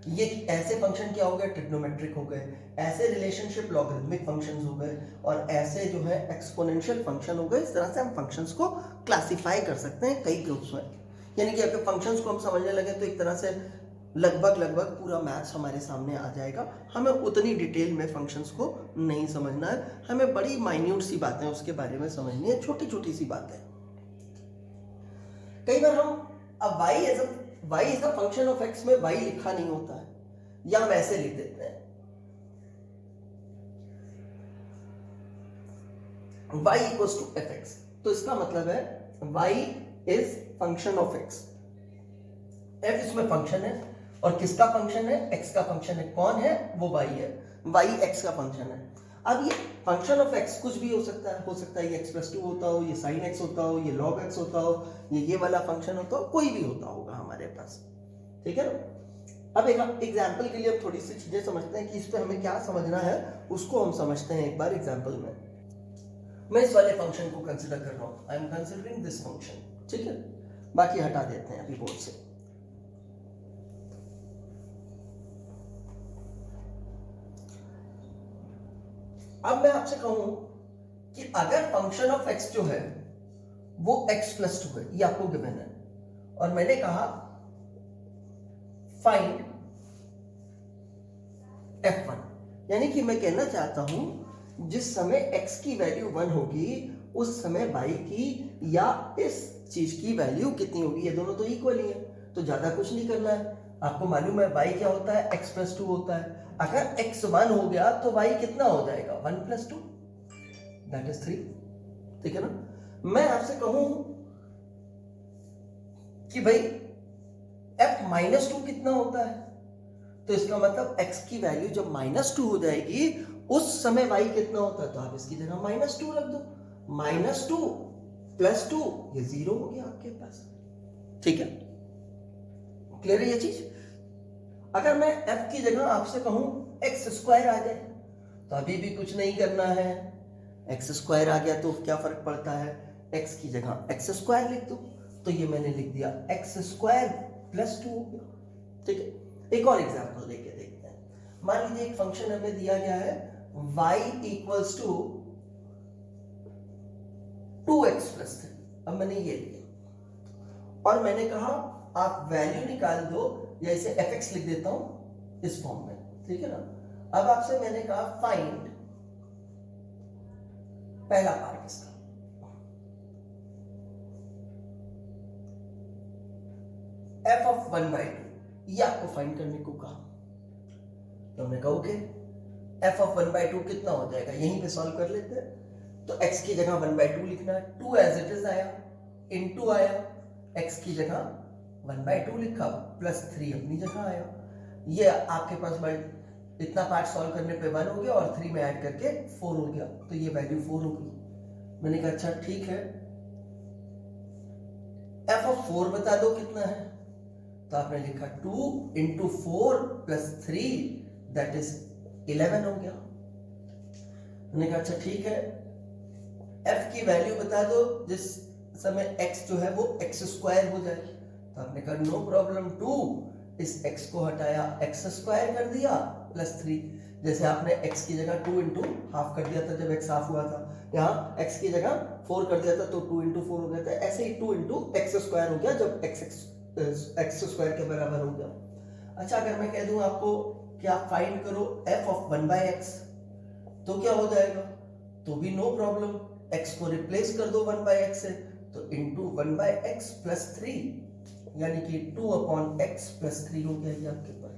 ये ऐसे फंक्शन क्या हो गए, ट्रिग्नोमेट्रिक हो गए, ऐसे रिलेशनशिप लॉगरिथमिक फंक्शंस हो गए, और ऐसे जो है एक्सपोनेंशियल फंक्शन हो गए। इस तरह से हम फंक्शंस को क्लासिफाई कर सकते हैं कई ग्रुप्स में, यानी कि अगर फंक्शंस को हम समझने लगे तो एक तरह से लगभग पूरा मैथ्स हमारे सामने आ जाएगा। हमें उतनी डिटेल में फंक्शंस को नहीं समझना है, हमें बड़ी माइन्यूट सी बातें उसके बारे में समझनी है, छोटी छोटी सी बातें। कई बार हम अब y is the function of x में y लिखा नहीं होता है, या हम ऐसे लिख देते हैं y इक्वल्स टू fx, तो इसका मतलब है y is function of x। f इसमें फंक्शन है, और किसका फंक्शन है, x का फंक्शन है। कौन है, वो y है, y x का फंक्शन है। अब ये फंक्शन ऑफ x कुछ भी हो सकता है, ये x+2 होता हो, ये sin x होता हो, ये log x होता हो, ये वाला फंक्शन होता हो, कोई भी होता होगा हमारे पास। ठीक है ना। अब एक एग्जाम्पल के लिए हम थोड़ी सी चीजें समझते हैं कि इस पे हमें क्या समझना है, उसको हम समझते हैं एक बार एग्जाम्पल में। मैं इस वाले फंक्शन को कंसिडर कर रहा हूं, I am considering this function. ठीक है, बाकी हटा देते हैं अभी बोर्ड से। अब मैं आपसे कहूं कि अगर फंक्शन ऑफ x जो है वो x+2 है, ये आपको गिवन है, और मैंने कहा फाइंड f1, यानी कि मैं कहना चाहता हूं जिस समय x की वैल्यू 1 होगी उस समय y की या इस चीज की वैल्यू कितनी होगी। ये दोनों तो इक्वल ही है, तो ज्यादा कुछ नहीं करना है। आपको मालूम है y क्या होता है, x+2 होता है। अगर x 1 हो गया तो y कितना हो जाएगा, 1+2, दैट इज 3। ठीक है ना। मैं आपसे कहूं कि भाई f-2 कितना होता है, तो इसका मतलब x की वैल्यू जब -2 हो जाएगी उस समय y कितना होता है, तो आप इसकी जगह -2 रख दो। -2 + 2, ये 0 हो गया आपके पास। ठीक है, क्लियर है ये चीज। अगर मैं f की जगह आपसे कहूं x² आ जाए, तो अभी भी कुछ नहीं करना है, x² आ गया तो क्या फर्क पड़ता है, x की जगह x² लिख दो, तो ये मैंने लिख दिया x² + 2 हो गया। ठीक है, एक और एग्जांपल लेके देखते हैं। मान लीजिए एक फंक्शन हमें दिया गया है y इक्वल्स टू 2x + 3। अब मैंने ये लिया और मैंने कहा आप वैल्यू निकाल दो, या इसे fx लिख देता हूं इस फॉर्म में। ठीक है ना। अब आपसे मैंने कहा फाइंड पहला पार्ट इसका, f(1/2), ये आपको फाइंड करने को कहा, तो हमने कहा ओके, f(1/2) कितना हो जाएगा, यहीं पे सॉल्व कर लेते हैं। तो x की जगह 1/2 लिखना है, 2 एज इट इज आया, इनटू आया, x की जगह 1/2 लिखा, +3 अपनी जगह आया। ये आपके पास इतना पार्ट सॉल्व करने पे 1 हो गया और 3 में ऐड करके 4 हो गया, तो ये वैल्यू 4 हो गई। मैंने कहा अच्छा ठीक है, f(4) बता दो कितना है, तो आपने लिखा 2 × 4 + 3 दैट इज 11 हो गया। मैंने कहा अच्छा ठीक है, f की वैल्यू बता दो जिस समय x जो है वो x² हो जाए, तो आपने कहा नो प्रॉब्लम, 2 इस x को हटाया, x² कर दिया +3। जैसे आपने x की जगह 2 × हाफ कर दिया था जब x हाफ हुआ था, यहाँ x की जगह 4 कर दिया था तो 2 × 4 हो गया था, ऐसे ही 2 × x² हो गया जब x² के बराबर हो गया। अच्छा अगर मैं कह दूं आपको कि आप फाइंड करो f(1/x) तो क्या हो जाएगा, तो भी नो प्रॉब्लम, x को रिप्लेस कर दो 1/x से, तो इंटू 1/x + 3 यानी कि 2/x + 3 हो गया ये आपके पास।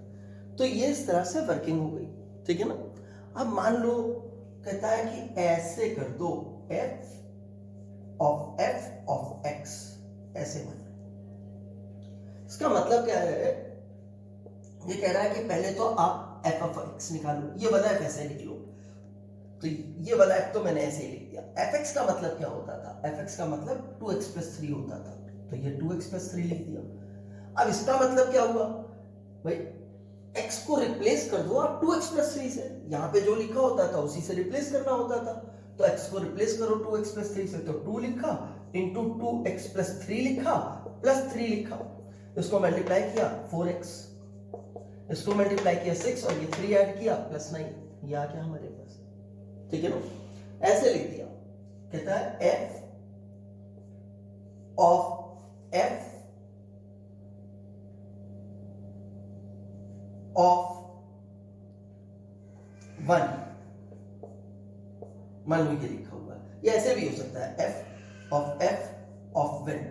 तो ये इस तरह से वर्किंग हो गई, ठीक है ना। अब मान लो कहता है कि ऐसे कर दो f(x) ऐसे मान लो। इसका मतलब क्या है, ये कह रहा है कि पहले तो आप f(x) निकालो, ये वाला f ऐसे लिख लो, तो ये वाला f तो मैंने ऐसे ही लिख दिया। fx का मतलब क्या होता था, fx का मतलब 2x + 3 होता था, तो ये 2x + 3 लिख दिया। अब इसका मतलब क्या हुआ भाई, x को रिप्लेस कर दो आप 2x + 3 से, यहाँ पे जो लिखा होता था उसी से रिप्लेस करना होता था, तो x को रिप्लेस करो 2x + 3 से, तो 2 लिखा इंटू 2x + 3 लिखा +3 लिखा, इसको मल्टीप्लाई किया 4x, इसको मल्टीप्लाई किया 6 और ये 3 ऐड किया +9, ये आ गया हमारे पास, ठीक है ना। ऐसे लिख दिया, कहता है f(f) of 1, मान लो ये लिखा हुआ है, ये ऐसे भी हो सकता है f(f) of 1,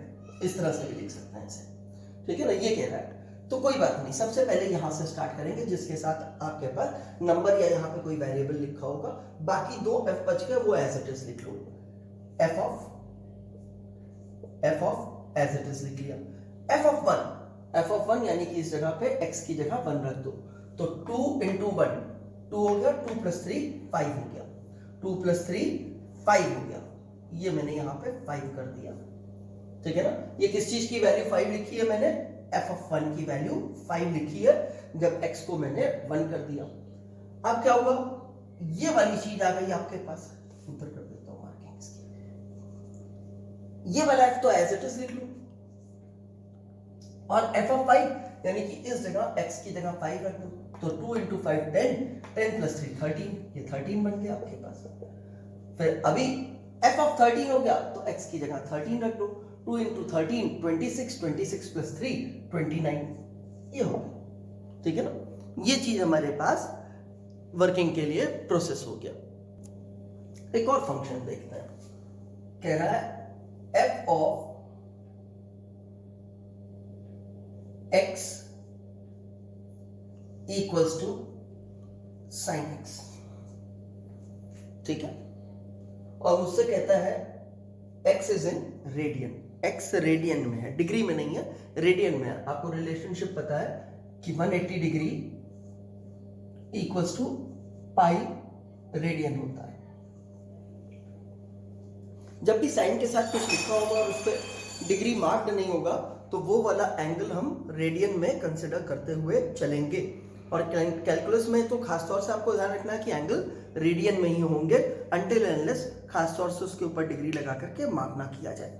इस तरह से भी लिख सकते हैं ऐसे, ठीक है ना। ये कह रहा है तो कोई बात नहीं, सबसे पहले यहां से स्टार्ट करेंगे जिसके साथ आपके पास नंबर या यहाँ पे कोई वेरिएबल लिखा होगा, बाकी 2 f बच गए वो एज इट इज लिख लो, f of as it is लिख लिया। f of 1 यानी कि इस जगह पे x की जगह 1 रख दो, तो 2 × 1 2 हो गया, 2 + 3 5 हो गया, 2 + 3 5 हो गया, ये मैंने यहाँ पे 5 कर दिया, ठीक है ना। ये किस चीज की वैल्यू 5 लिखी है मैंने, f of 1 की वैल्यू 5 लिखी है जब x को मैंने 1 कर दिया। अब क्या हुआ, ये वाली चीज आ गई आपके पास, ऊपर कर देता हूं मार्किंग इसकी, ये वाला f तो एज इट इज लिख लो, और f of 5 यानी कि इस जगह x की जगह 5 रख दो, तो 2 × 5 10, 10 + 3 13, ये 13 बन गया आपके पास। फिर अभी f of 13 हो गया तो x की जगह 13 रख दो, 2 × 13 26, 26 + 3 29, ये हो गया, ठीक है ना। ये चीज हमारे पास वर्किंग के लिए प्रोसेस हो गया। एक और फंक्शन देखते हैं, कह रहा है f of x equals to sin x, ठीक है, और मुझसे कहता है x is in radian, x radian में है, डिग्री में नहीं है, रेडियन में है। आपको रिलेशनशिप पता है कि 180 degree equals to pi radian होता है। जब भी साइन के साथ कुछ लिखा होगा और उस पर डिग्री मार्क्ड नहीं होगा तो वो वाला एंगल हम रेडियन में कंसिडर करते हुए चलेंगे, और कैलकुलस में तो खासतौर से आपको ध्यान रखना है कि एंगल रेडियन में ही होंगे अनटिल अनलेस खासतौर से उसके ऊपर डिग्री लगा करके मार्क ना किया जाए।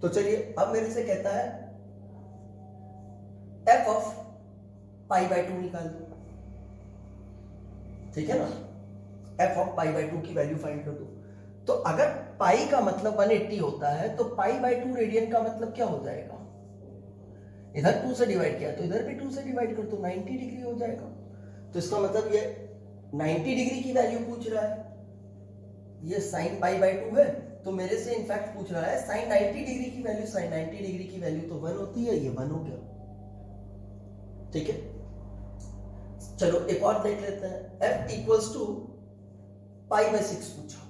तो चलिए अब मेरे से कहता है f of π/2 निकाल दो, ठीक है ना, f of π/2 की वैल्यू फाइंड कर दो। तो अगर पाई का मतलब 180 होता है तो π/2 रेडियन का मतलब क्या हो जाएगा, इधर 2 से डिवाइड किया तो इधर भी 2 से डिवाइड कर दो, 90 डिग्री हो जाएगा। तो इसका मतलब ये 90 डिग्री की वैल्यू पूछ रहा है, ये sin π/2 है तो मेरे से इनफैक्ट पूछ रहा है sin 90 डिग्री की वैल्यू, sin 90 डिग्री की वैल्यू तो 1 होती है, ये 1 हो गया, ठीक है। चलो एक और देख लेते हैं, f equals to π/6 पूछा।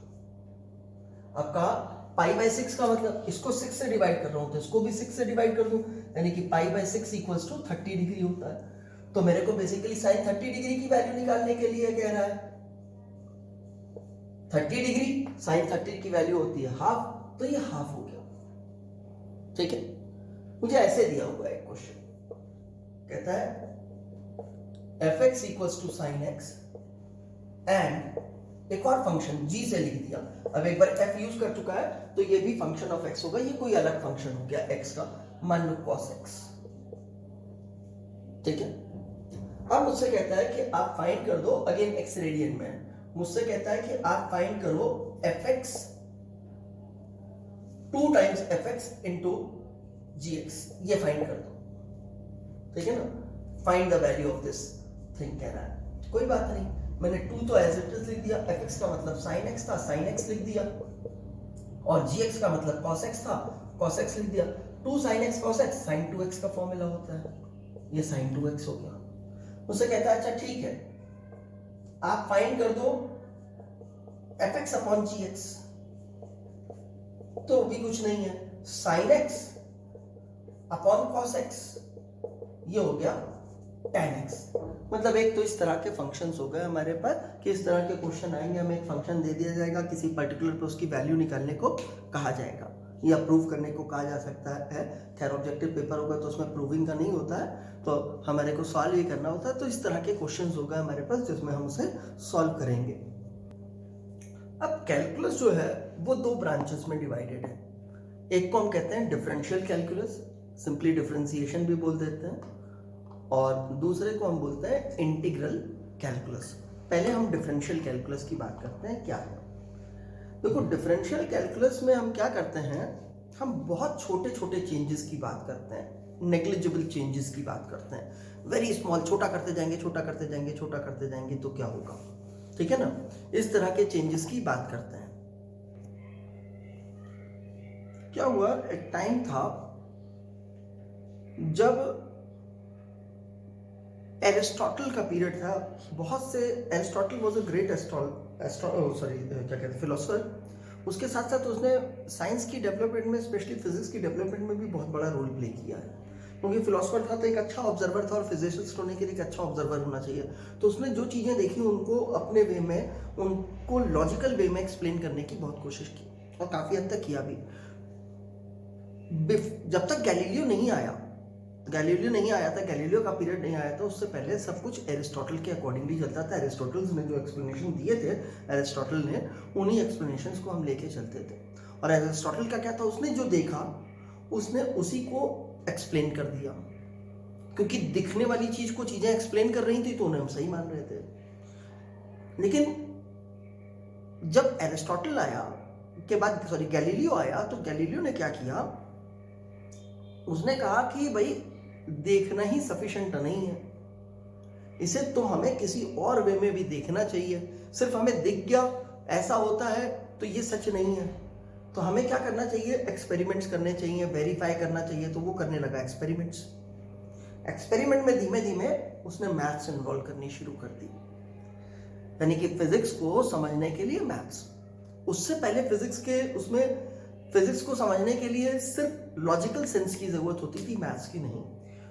अब कहा पाई बाय 6 का मतलब इसको 6 से डिवाइड कर रहा हूं तो इसको भी 6 से डिवाइड कर दूं, यानी कि pi by 6 equals to 30 degree होता है। तो मेरे को बेसिकली साइन 30 डिग्री की वैल्यू निकालने के लिए कह रहा है 30 डिग्री, साइन 30 की वैल्यू होती है हाफ, तो ये हाफ हो गया। ठीक है, मुझे ऐसे दिया हुआ है क्वेश्चन, कहता है fx equals to sine x and एक और फंक्शन g से लिख दिया। अब एक बार f यूज कर चुका है तो ये भी फंक्शन ऑफ x होगा, ये कोई अलग फंक्शन हो गया x का, मान लो cos x। ठीक है, अब मुझसे कहता है कि आप फाइंड कर दो, अगेन x रेडियन में, मुझसे कहता है कि आप फाइंड करो fx 2 times fx into gx, ये फाइंड कर दो। ठीक है ना, find the value of this thing कह रहा है, कोई बात नहीं, मैंने 2 तो एज इट इज लिख दिया, fx का मतलब sin x था, sin x लिख दिया, और gx का मतलब cos x था, cos x लिख दिया। 2 sin x cos x sin 2x का फॉर्मूला होता है, ये sin 2x हो गया। मुझसे कहता है अच्छा ठीक है, आप फाइंड कर दो fx अपॉन gx, तो भी कुछ नहीं है, sin x upon cos x, ये हो गया tan x। मतलब एक तो इस तरह के फंक्शंस हो गए हमारे पास कि इस तरह के क्वेश्चन आएंगे, हमें एक फंक्शन दे दिया जाएगा, किसी पर्टिकुलर पे उसकी वैल्यू निकालने को कहा जाएगा या प्रूव करने को कहा जा सकता है। खैर ऑब्जेक्टिव पेपर होगा तो उसमें प्रूविंग का नहीं होता है, तो हमारे को सॉल्व ही करना होता है। तो इस तरह के क्वेश्चंस हो गए हमारे पास जिसमें हम उसे सॉल्व करेंगे। अब कैलकुलस जो है वो 2 ब्रांचेस में डिवाइडेड है, एक को हम कहते हैं डिफरेंशियल कैलकुलस, सिंपली डिफरेंशिएशन भी बोल देते हैं, और दूसरे को हम बोलते हैं इंटीग्रल कैलकुलस। पहले हम डिफरेंशियल कैलकुलस की बात करते हैं, क्या है। देखो डिफरेंशियल कैलकुलस में हम क्या करते हैं, हम बहुत छोटे छोटे चेंजेस की बात करते हैं, नेग्लिजिबल चेंजेस की बात करते हैं, वेरी स्मॉल, छोटा करते जाएंगे छोटा करते जाएंगे छोटा करते जाएंगे तो क्या होगा, ठीक है ना, इस तरह के चेंजेस की बात करते हैं। क्या हुआ, एक टाइम था जब एरिस्टोटल का पीरियड था, बहुत से, Aristotle was a great philosopher, उसके साथ साथ उसने साइंस की डेवलपमेंट में, स्पेशली फिजिक्स की डेवलपमेंट में भी बहुत बड़ा रोल प्ले किया है, क्योंकि फिलोसोफर था तो एक अच्छा ऑब्जर्वर था, और फिजिसिस्ट होने के लिए एक अच्छा ऑब्जर्वर होना चाहिए। तो उसने जो चीज़ें देखी उनको अपने वे में, उनको लॉजिकल वे में एक्सप्लेन करने की बहुत कोशिश की, और काफ़ी हद तक किया भी। जब तक गैलीलियो नहीं आया, गैलीलियो का पीरियड नहीं आया था, उससे पहले सब कुछ एरिस्टोटल के अकॉर्डिंगली चलता था। एरिस्टोटल ने जो एक्सप्लेनेशन दिए थे, एरिस्टोटल ने उन्हीं एक्सप्लेनेशंस को हम लेके चलते थे। और एरिस्टोटल का क्या था, उसने जो देखा उसने उसी को एक्सप्लेन कर दिया, क्योंकि दिखने वाली चीज को चीजें एक्सप्लेन कर रही थी तो उन्हें हम सही मान रहे थे। लेकिन जब एरिस्टोटल आया के बाद, गैलीलियो आया, तो गैलीलियो ने क्या किया, उसने कहा कि भाई देखना ही सफिशिएंट नहीं है, इसे तो हमें किसी और वे में भी देखना चाहिए, सिर्फ हमें दिख गया ऐसा होता है तो ये सच नहीं है, तो हमें क्या करना चाहिए, एक्सपेरिमेंट्स करने चाहिए, वेरीफाई करना चाहिए। तो वो करने लगा एक्सपेरिमेंट में धीमे धीमे उसने मैथ्स इन्वॉल्व करनी शुरू कर दी, यानी कि फिजिक्स को समझने के लिए मैथ्स। उससे पहले फिजिक्स को समझने के लिए सिर्फ लॉजिकल सेंस की जरूरत होती थी, मैथ्स की नहीं।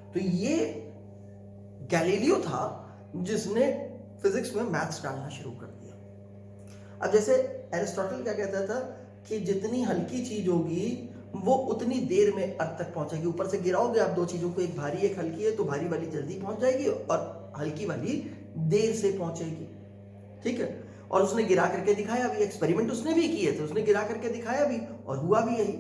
तो ये गैलीलियो था जिसने फिजिक्स में मैथ्स डालना शुरू कर दिया। अब जैसे एरिस्टोटल क्या कहता था कि जितनी हल्की चीज होगी वो उतनी देर में अर्थ तक पहुंचेगी। ऊपर से गिराओगे आप 2 चीजों को, एक भारी एक हल्की है, तो भारी वाली जल्दी पहुंच जाएगी और हल्की वाली देर से पहुंचेगी, ठीक है। और उसने गिरा करके दिखाया भी, एक्सपेरिमेंट उसने भी किए थे, उसने गिरा करके दिखाया भी और हुआ भी यही।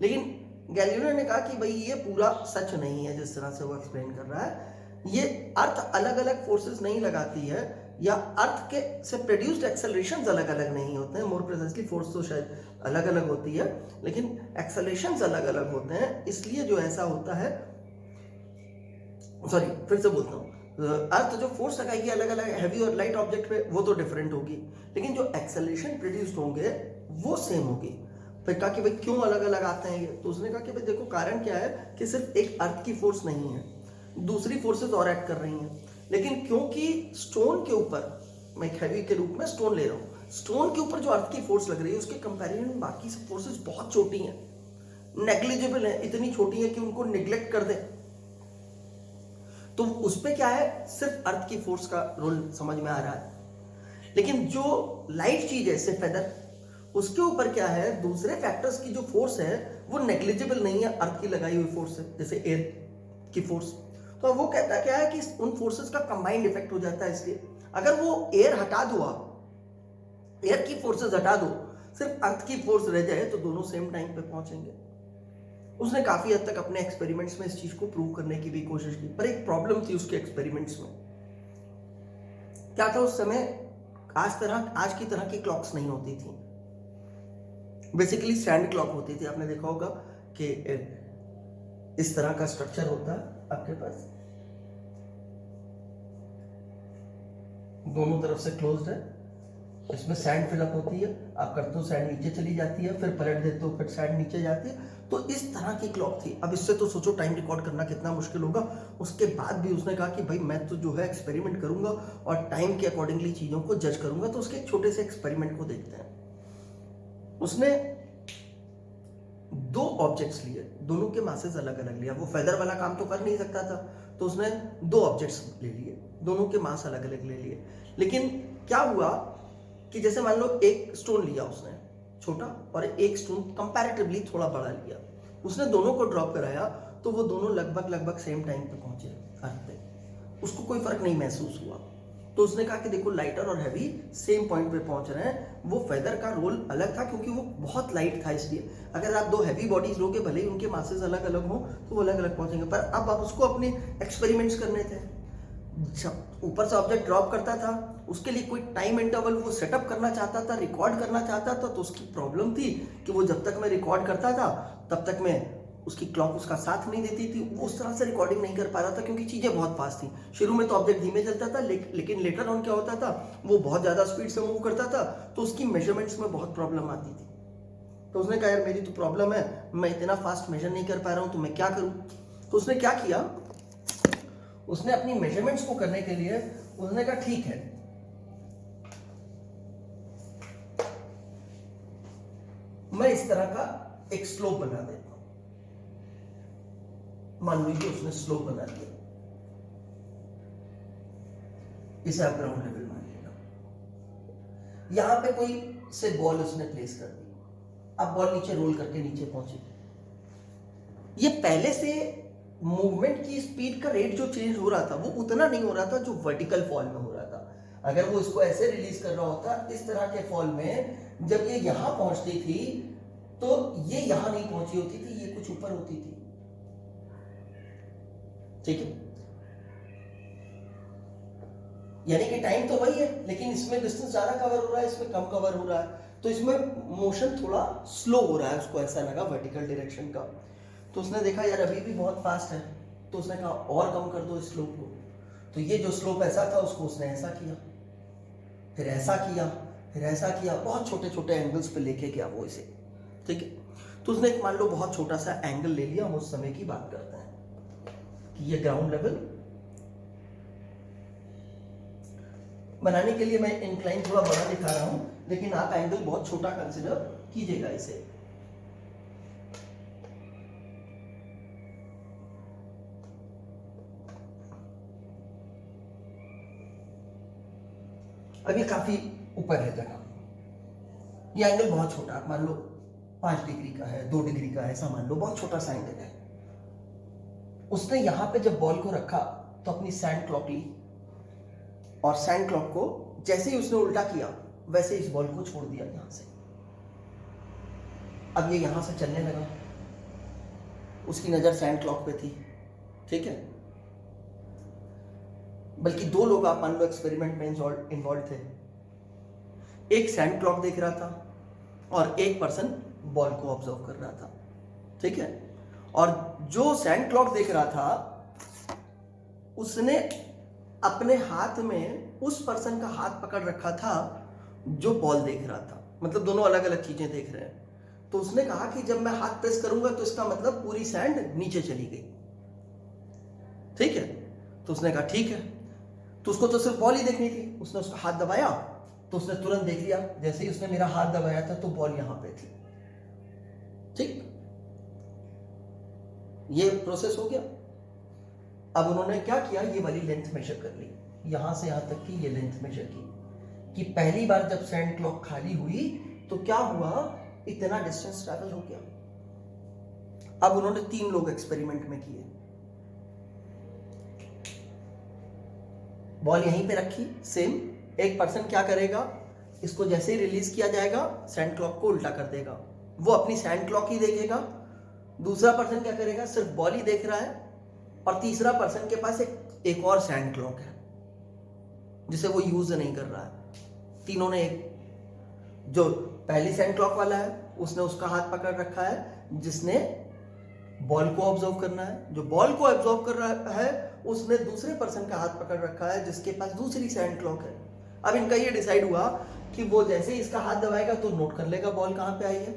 लेकिन गैलीलियो ने कहा कि भाई ये पूरा सच नहीं है जिस तरह से वो एक्सप्लेन कर रहा है, ये अर्थ अलग अलग फोर्सेस नहीं लगाती है, या अर्थ के से प्रोड्यूस्ड एक्सेलरेशंस अलग अलग नहीं होते हैं, मोर प्रिसाइजली फोर्स तो शायद अलग अलग होती है लेकिन एक्सेलरेशंस अलग अलग होते हैं। इसलिए जो ऐसा होता है, फिर से बोलता हूँ, अर्थ जो फोर्स लगाएगी अलग अलग हैवी और लाइट ऑब्जेक्ट पे, वो तो डिफरेंट होगी, लेकिन जो एक्सेलरेशन प्रोड्यूस्ड होंगे वो सेम होगी। फिर कहा कि भाई क्यों अलग अलग आते हैं ये, तो उसने कहा कि भाई देखो कारण क्या है कि सिर्फ एक अर्थ की फोर्स नहीं है, दूसरी फोर्सेस और एक्ट कर रही हैं। लेकिन क्योंकि स्टोन के ऊपर, मैं एक हैवी के रूप में स्टोन ले रहा हूँ, स्टोन के ऊपर जो अर्थ की फोर्स लग रही है उसके कंपैरिजन में बाकी सब फोर्सेस बहुत छोटी हैं, नेग्लिजिबल है, इतनी छोटी है कि उनको निग्लेक्ट कर दे तो उस पे क्या है, सिर्फ अर्थ की फोर्स का रोल समझ में आ रहा है। लेकिन जो लाइट चीज है जैसे फेदर, उसके ऊपर क्या है, दूसरे फैक्टर्स की जो फोर्स है वो नेग्लिजिबल नहीं है, अर्थ की लगाई हुई फोर्स है, जैसे एयर की फोर्स। तो वो कहता क्या है कि उन फोर्सेस का कंबाइंड इफेक्ट हो जाता है। इसलिए अगर वो एयर हटा दो, आप एयर की फोर्सेस हटा दो, सिर्फ अर्थ की फोर्स रह जाए तो दोनों सेम टाइम पे पहुंचेंगे। उसने काफी हद तक अपने एक्सपेरिमेंट्स में इस चीज को प्रूव करने की भी कोशिश की, पर एक प्रॉब्लम थी उसके एक्सपेरिमेंट्स में। क्या था, उस समय आज की तरह की क्लॉक्स नहीं होती थी, बेसिकली सैंड क्लॉक होती थी। आपने देखा होगा कि इस तरह का स्ट्रक्चर होता है आपके पास, दोनों तरफ से क्लोज्ड है, इसमें सैंड फिलअप होती है, आप करते हो सैंड नीचे चली जाती है, फिर पलट देते हो फिर सैंड नीचे जाती है। तो इस तरह की क्लॉक थी। अब इससे तो सोचो टाइम रिकॉर्ड करना कितना मुश्किल होगा। उसके बाद भी उसने कहा कि भाई मैं तो जो है एक्सपेरिमेंट करूंगा और टाइम के अकॉर्डिंगली चीजों को जज करूंगा। तो उसके एक छोटे से एक्सपेरिमेंट को देखते हैं। उसने दो ऑब्जेक्ट्स लिए, दोनों के मासेस अलग अलग लिया। वो फेदर वाला काम तो कर नहीं सकता था, तो उसने दो ऑब्जेक्ट्स ले लिए, दोनों के मास अलग अलग ले लिए। लेकिन क्या हुआ कि जैसे मान लो एक स्टोन लिया उसने छोटा और एक स्टोन कंपैरेटिवली थोड़ा बड़ा लिया, उसने दोनों को ड्रॉप कराया तो वो दोनों लगभग सेम टाइम पे पहुंचे अर्थ पे, उसको कोई फर्क नहीं महसूस हुआ। तो उसने कहा कि देखो लाइटर और हैवी सेम पॉइंट पे पहुंच रहे हैं। वो फेदर का रोल अलग था क्योंकि वो बहुत लाइट था, इसलिए अगर आप दो हैवी बॉडीज लोगे भले ही उनके मासेस अलग अलग हो तो वो अलग अलग पहुंचेंगे। पर अब आप उसको अपने एक्सपेरिमेंट्स करने थे, ऊपर से ऑब्जेक्ट ड्रॉप करता था, उसके लिए कोई टाइम इंटरवल वो सेटअप करना चाहता था, रिकॉर्ड करना चाहता था। तो उसकी प्रॉब्लम थी कि वो जब तक मैं रिकॉर्ड करता था तब तक मैं उसकी क्लॉक उसका साथ नहीं देती थी, वो उस तरह से रिकॉर्डिंग नहीं कर पा रहा था क्योंकि चीजें बहुत फास्ट थी। शुरू में तो ऑब्जेक्ट धीमे चलता था, लेकिन लेटर ऑन क्या होता था, वो बहुत ज्यादा स्पीड से मूव करता था, तो उसकी मेजरमेंट्स में बहुत प्रॉब्लम आती थी। तो उसने कहा यार मेरी तो प्रॉब्लम है, मैं इतना फास्ट मेजर नहीं कर पा रहा हूं, तो मैं क्या करूं। तो उसने क्या किया, उसने अपनी मेजरमेंट्स को करने के लिए उसने कहा ठीक है, मैं इस तरह का एक स्लोप बना देता हूं। मान लीजिए उसने स्लोप बना दिया, इसे आप ग्राउंड लेवल मान लेना। यहां पे कोई से बॉल उसने प्लेस कर दी, अब बॉल नीचे रोल करके नीचे पहुंची। ये पहले से मूवमेंट की स्पीड का रेट जो चेंज हो रहा था वो उतना नहीं हो रहा था जो वर्टिकल फॉल में हो रहा था। अगर वो इसको ऐसे रिलीज कर रहा होता इस तरह के फॉल में, जब ये यहां पहुंचती थी तो ये यहां नहीं पहुंची होती थी, ये कुछ ऊपर होती थी। ठीक है, यानी कि टाइम तो वही है लेकिन इसमें डिस्टेंस ज्यादा कवर हो रहा है, इसमें कम कवर हो रहा है, तो इसमें मोशन थोड़ा स्लो हो रहा है। उसको ऐसा लगा वर्टिकल डायरेक्शन का। तो उसने देखा यार अभी भी बहुत फास्ट है, तो उसने कहा और कम कर दो इस स्लोप को। तो ये जो स्लोप ऐसा था उसको उसने ऐसा किया, फिर ऐसा किया, फिर ऐसा किया, बहुत छोटे छोटे एंगल्स पे लेके गया वो इसे। ठीक है, तो उसने एक मान लो बहुत छोटा सा एंगल ले लिया। हम उस समय की बात करते हैं कि ये ग्राउंड लेवल बनाने के लिए मैं इंक्लाइन थोड़ा बड़ा दिखा रहा हूं, लेकिन आप एंगल बहुत छोटा कंसिडर कीजिएगा इसे। अब ये काफी ऊपर है जगह, ये एंगल बहुत छोटा, आप मान लो 5 डिग्री का है, 2 डिग्री का है, ऐसा मान लो, बहुत छोटा सा एंगल है। उसने यहां पे जब बॉल को रखा तो अपनी सैंड क्लॉक ली और सैंड क्लॉक को जैसे ही उसने उल्टा किया वैसे इस बॉल को छोड़ दिया यहां से। अब ये यहां से चलने लगा, उसकी नजर सैंड क्लॉक पे थी। ठीक है, बल्कि 2 लोग आप मान लो एक्सपेरिमेंट में इन्वॉल्व थे। एक सैंड क्लॉक देख रहा था और एक पर्सन बॉल को ऑब्जर्व कर रहा था। ठीक है, और जो सैंड क्लॉक देख रहा था उसने अपने हाथ में उस पर्सन का हाथ पकड़ रखा था जो बॉल देख रहा था, मतलब दोनों अलग अलग चीजें देख रहे हैं। तो उसने कहा कि जब मैं हाथ प्रेस करूंगा तो इसका मतलब पूरी सैंड नीचे चली गई। ठीक है, तो उसने कहा ठीक है, तो उसको तो सिर्फ बॉल ही देखनी थी। उसने उसका हाथ दबाया तो उसने तुरंत देख लिया, जैसे ही उसने मेरा हाथ दबाया था तो बॉल यहां पे थी। ठीक, ये प्रोसेस हो गया। अब उन्होंने क्या किया, ये वाली लेंथ मेजर कर ली, यहां से यहां तक की ये लेंथ मेजर की, कि पहली बार जब सैंड क्लॉक खाली हुई तो क्या हुआ, इतना डिस्टेंस ट्रैवल हो गया। अब उन्होंने 3 लोग एक्सपेरिमेंट में किए, बॉल यहीं पे रखी सेम, एक पर्सन क्या करेगा, इसको जैसे ही रिलीज किया जाएगा सैंड क्लॉक को उल्टा कर देगा, वो अपनी सैंड क्लॉक ही देखेगा। दूसरा पर्सन क्या करेगा, सिर्फ बॉल ही देख रहा है, और तीसरा पर्सन के पास एक और सैंड क्लॉक है जिसे वो यूज नहीं कर रहा है। तीनों ने जो पहली सैंड क्लॉक वाला है उसने उसका हाथ पकड़ रखा है जिसने बॉल को ऑब्जर्व करना है, जो बॉल को ऑब्जर्व कर रहा है उसने दूसरे पर्सन का हाथ पकड़ रखा है जिसके पास दूसरी सैंड क्लॉक है। अब इनका ये डिसाइड हुआ कि वो जैसे ही इसका हाथ दबाएगा तो नोट कर लेगा बॉल कहां पे आई है,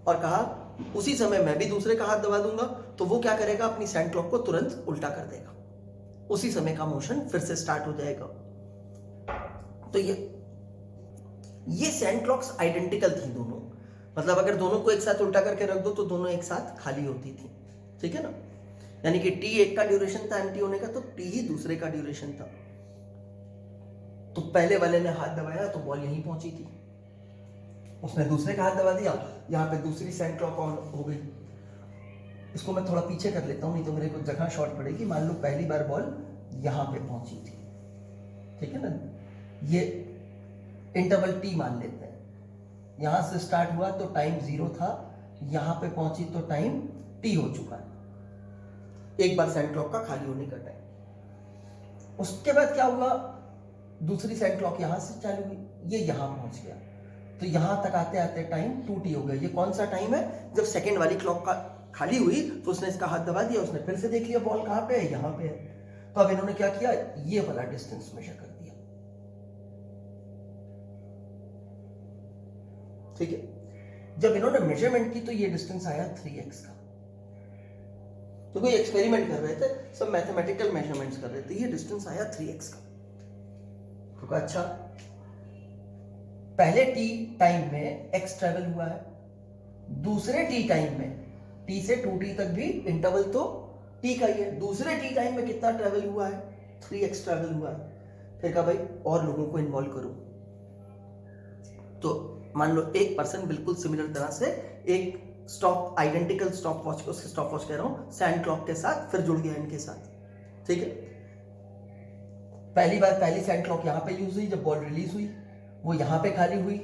और कहा उसी समय मैं भी दूसरे का हाथ दबा दूंगा तो वो क्या करेगा, अपनी सैंड क्लॉक को तुरंत उल्टा कर देगा, उसी समय का मोशन फिर से स्टार्ट हो जाएगा। तो ये सैंड क्लॉक्स आइडेंटिकल थी दोनों, मतलब अगर दोनों को एक साथ उल्टा करके रख दो तो दोनों एक साथ खाली होती थी, ठीक है ना। यानी कि टी एक का ड्यूरेशन था एम्प्टी होने का, तो टी ही दूसरे का ड्यूरेशन था। तो पहले वाले ने हाथ दबाया तो बॉल यहीं पहुंची थी, उसने दूसरे का हाथ दबा दिया, यहां पे दूसरी सैंड क्लॉक ऑन हो गई। इसको मैं थोड़ा पीछे कर लेता हूं, नहीं तो मेरे को जगह शॉर्ट पड़ेगी। मान लो पहली बार बॉल यहां पे पहुंची थी, ठीक है ना, ये इंटरवल टी मान लेते हैं, यहां से स्टार्ट हुआ तो टाइम 0 था, यहां पे पहुंची तो टाइम टी हो चुका है, एक बार सैंड क्लॉक का खाली होने का टाइम। उसके बाद क्या हुआ, दूसरी सैंड क्लॉक यहां से चालू हुई, ये यहां पहुंच गया, तो यहां तक आते आते टाइम 2t हो गया। ये कौन सा टाइम है, जब सेकंड वाली क्लॉक का खाली हुई तो उसने इसका हाथ दबा दिया, उसने फिर से देख लिया बॉल कहां पे है, यहां पे है। तो अब इन्होंने क्या किया, ये वाला डिस्टेंस मेजर कर दिया, ठीक है। जब इन्होंने मेजरमेंट की तो ये डिस्टेंस आया 3x का। तो कोई एक्सपेरिमेंट कर रहे थे, सब मैथमेटिकल मेजरमेंट्स कर रहे थे, ये डिस्टेंस आया 3x का। तो अच्छा, पहले t टाइम में x ट्रेवल हुआ है, दूसरे t टाइम में t से 2t तक भी इंटरवल तो t का ही है, दूसरे t टाइम में कितना ट्रेवल हुआ है, 3x ट्रेवल हुआ है। फिर कहा भाई और लोगों को इन्वॉल्व करो, तो मान लो एक पर्सन बिल्कुल सिमिलर तरह से एक स्टॉप आइडेंटिकल स्टॉप वॉच, उसके स्टॉप वॉच कह रहा हूं, सैंड क्लॉक के साथ फिर जुड़ गया इनके साथ, ठीक है। पहली बार पहली सैंड क्लॉक यहां पे यूज हुई, जब बॉल रिलीज हुई वो यहां पे खाली हुई,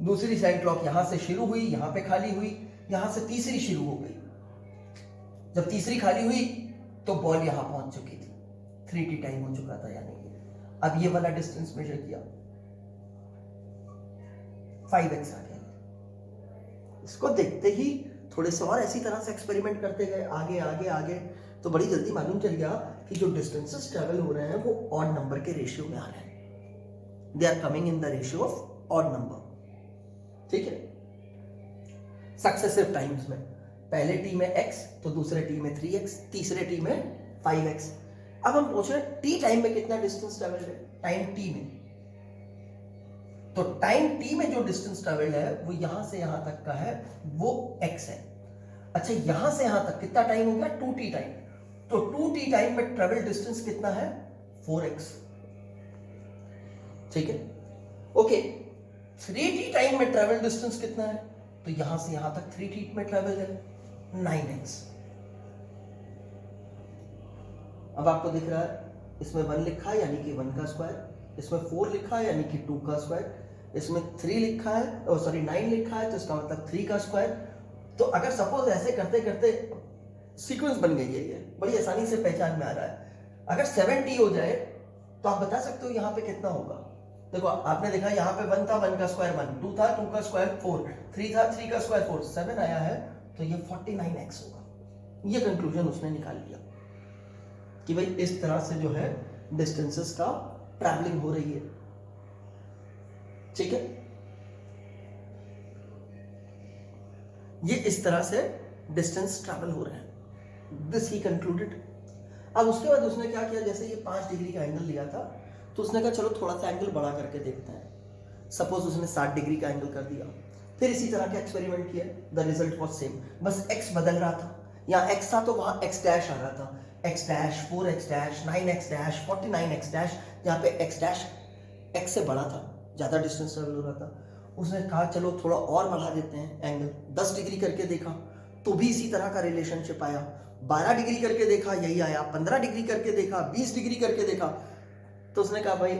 दूसरी सैंड क्लॉक यहां से शुरू हुई, यहां पे खाली हुई, यहां से तीसरी शुरू हो गई, जब तीसरी खाली हुई तो बॉल यहां पहुंच चुकी थी, 3t टाइम हो चुका था। यानी कि अब ये वाला डिस्टेंस मेजर किया, 5x आ गया। इसको देखते ही थोड़े से और ऐसी तरह से एक्सपेरिमेंट करते गए, आगे आगे आगे, तो बड़ी जल्दी मालूम चल गया कि जो डिस्टेंसेस ट्रेवल हो रहे हैं वो ऑड नंबर के रेशियो में आ रहे हैं, they are coming in the ratio of odd number, ठीक है। सक्सेसिव टाइम्स में, पहले टी में x तो दूसरे टी में 3x, तीसरे टी में 5x। अब हम पूछ रहे हैं टी टाइम में कितना डिस्टेंस ट्रेवल है, टाइम टी में, तो टाइम टी में जो डिस्टेंस ट्रेवल्ड है वो यहां से यहां तक का है, वो x है। अच्छा, यहां से यहां तक कितना टाइम हो गया, 2t टाइम, तो 2t टाइम में ट्रेवल डिस्टेंस कितना है, 4x, ठीक है। ओके, 3t टाइम में ट्रेवल डिस्टेंस कितना है, तो यहां से यहां तक 3t में ट्रेवल है, 9x। अब आपको दिख रहा है इसमें 1 लिखा है यानी कि 1 का स्क्वायर, इसमें 4 लिखा है यानी कि 2 का स्क्वायर, इसमें 3 लिखा है, सॉरी 9 लिखा है तो इसका मतलब 3 का स्क्वायर। तो अगर सपोज ऐसे करते करते सीक्वेंस बन गई है, ये बड़ी आसानी से पहचान में आ रहा है। अगर 7t हो जाए तो आप बता सकते हो यहाँ पे कितना होगा। देखो आपने देखा यहाँ पे 1 था, 1 का स्क्वायर 1, 2 था 2 का स्क्वायर 4, 3 था 3 का स्क्वायर 4, 7 आया है तो ये 49x होगा। ये कंक्लूजन उसने निकाल लिया कि भाई इस तरह से जो है डिस्टेंसेस का ट्रैवलिंग हो रही है, ठीक है। ये इस तरह से डिस्टेंस ट्रैवल हो रहे हैं, दिस ही कंक्लूडेड। अब उसके बाद उसने क्या किया, जैसे ये 5 डिग्री का एंगल लिया था तो उसने कहा चलो थोड़ा सा एंगल बढ़ा करके देखते हैं। सपोज उसने 60 डिग्री का एंगल कर दिया, फिर इसी तरह का एक्सपेरिमेंट किया, द रिजल्ट वाज सेम, बस x बदल रहा था, यहाँ x था तो वहाँ x डैश आ रहा था, x dash 4x dash 9x dash 49x dash, यहाँ पे x डैश x से बड़ा था, ज़्यादा डिस्टेंस ट्रेवल हो रहा था। उसने कहा चलो थोड़ा और बढ़ा देते हैं एंगल, 10 डिग्री करके देखा तो भी इसी तरह का रिलेशनशिप आया, 12 डिग्री करके देखा यही आया, 15 डिग्री करके देखा, 20 डिग्री करके देखा, तो उसने कहा भाई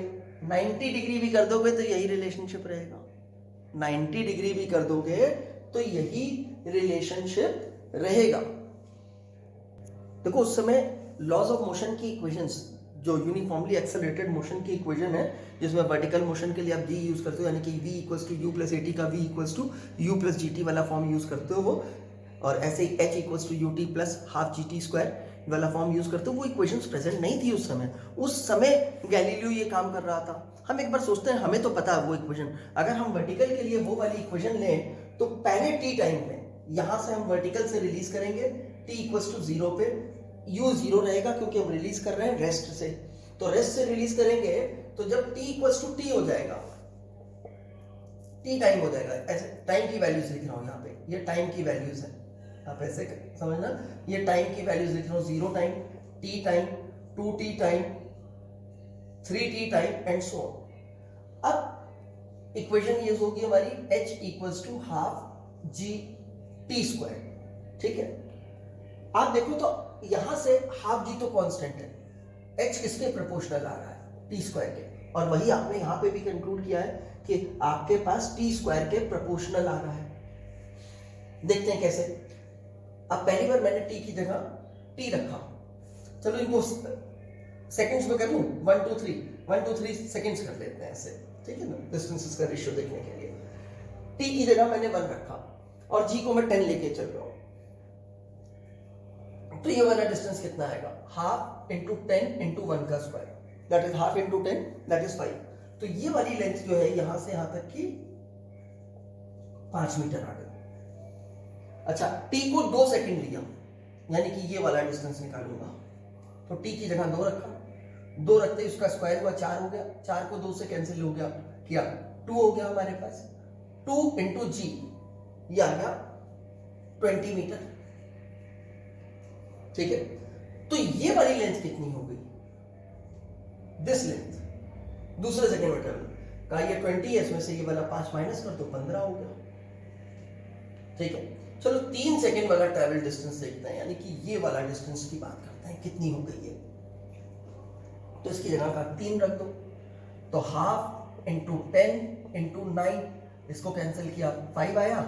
90 डिग्री भी कर दोगे तो यही रिलेशनशिप रहेगा, 90 डिग्री भी कर दोगे तो यही रिलेशनशिप रहेगा। देखो उस समय लॉज ऑफ मोशन की इक्वेशंस, जो यूनिफॉर्मली एक्सेलरेटेड मोशन की इक्वेशन है, जिसमें वर्टिकल मोशन के लिए आप g यूज करते हो, यानी कि v equals to u plus a t का v equals to u plus g t वाला फॉर्म यूज करते हो वो, और ऐसे ही h equals to u t plus half g t square वाला फॉर्म यूज करते हो, वो इक्वेशंस प्रेजेंट नहीं थी उस समय। उस समय गैलीलियो ये काम कर रहा था। हम एक बार सोचते हैं, हमें तो पता है वो इक्वेशन, अगर हम वर्टिकल के लिए वो वाली इक्वेशन लें तो पहले टी टाइम में यहां से हम वर्टिकल से रिलीज करेंगे, t इक्वल्स टू 0 पे u 0 रहेगा क्योंकि हम रिलीज कर रहे हैं रेस्ट से, तो रेस्ट से रिलीज करेंगे तो जब t इक्वल्स टू t हो जाएगा, t टाइम हो जाएगा, ऐसे टाइम की वैल्यूज लिख रहा हूं यहाँ पे, ये टाइम की वैल्यूज है, आप ऐसे समझना, ये टाइम की वैल्यूज लिख रहा हूं, 0 time, t time, 2t time, 3t time and so on. अब इक्वेशन ये होगी हमारी h equals to half g t square, ठीक है। आप देखो तो यहां से हाफ जी तो कांस्टेंट है, h किसके प्रोपोर्शनल आ रहा है, टी स्क्वायर के, और वही आपने यहां पे भी कंक्लूड किया है कि आपके पास टी स्क्वायर के प्रोपोर्शनल आ रहा है। देखते हैं कैसे। अब पहली बार मैंने t की जगह t रखा, चलो इनको सेकंड्स में कर लूं, 1 2 3 सेकंड्स कर लेते हैं ऐसे, ठीक है ना, डिस्टेंसेस का रेशियो देखने के लिए। t की जगह मैंने 1 रखा और g को मैं 10 लेके चल रहा हूं, तो ये वाला डिस्टेंस कितना आएगा, हाफ इंटू 10 इंटू 1 का square, that is half into 10 that is 5। तो ये वाली लेंथ जो है यहां से यहां तक की 5 मीटर आ गई। अच्छा, t को 2 सेकंड लिया, यानी कि ये वाला डिस्टेंस निकालूंगा, तो t की जगह 2 रखा, 2 रखते ही उसका स्क्वायर हुआ 4 हो गया, 4 को 2 से कैंसिल हो गया, किया 2 हो गया हमारे पास, 2 इंटू जी, ये आ गया 20 मीटर, ठीक है। तो ये वाली लेंथ कितनी हो गई, दिस लेंथ, दूसरे सेकंड में ट्रेवल का, ये 20 है, इसमें से ये वाला 5 माइनस कर दो, 15 हो गया, ठीक है। चलो 3 सेकंड वाला ट्रैवल डिस्टेंस देखते हैं, यानी कि ये वाला डिस्टेंस की बात करते हैं, कितनी हो गई है। तो इसकी जगह का 3 रख दो, तो हाफ इंटू 10 इंटू 9, इसको कैंसिल किया 5 आया,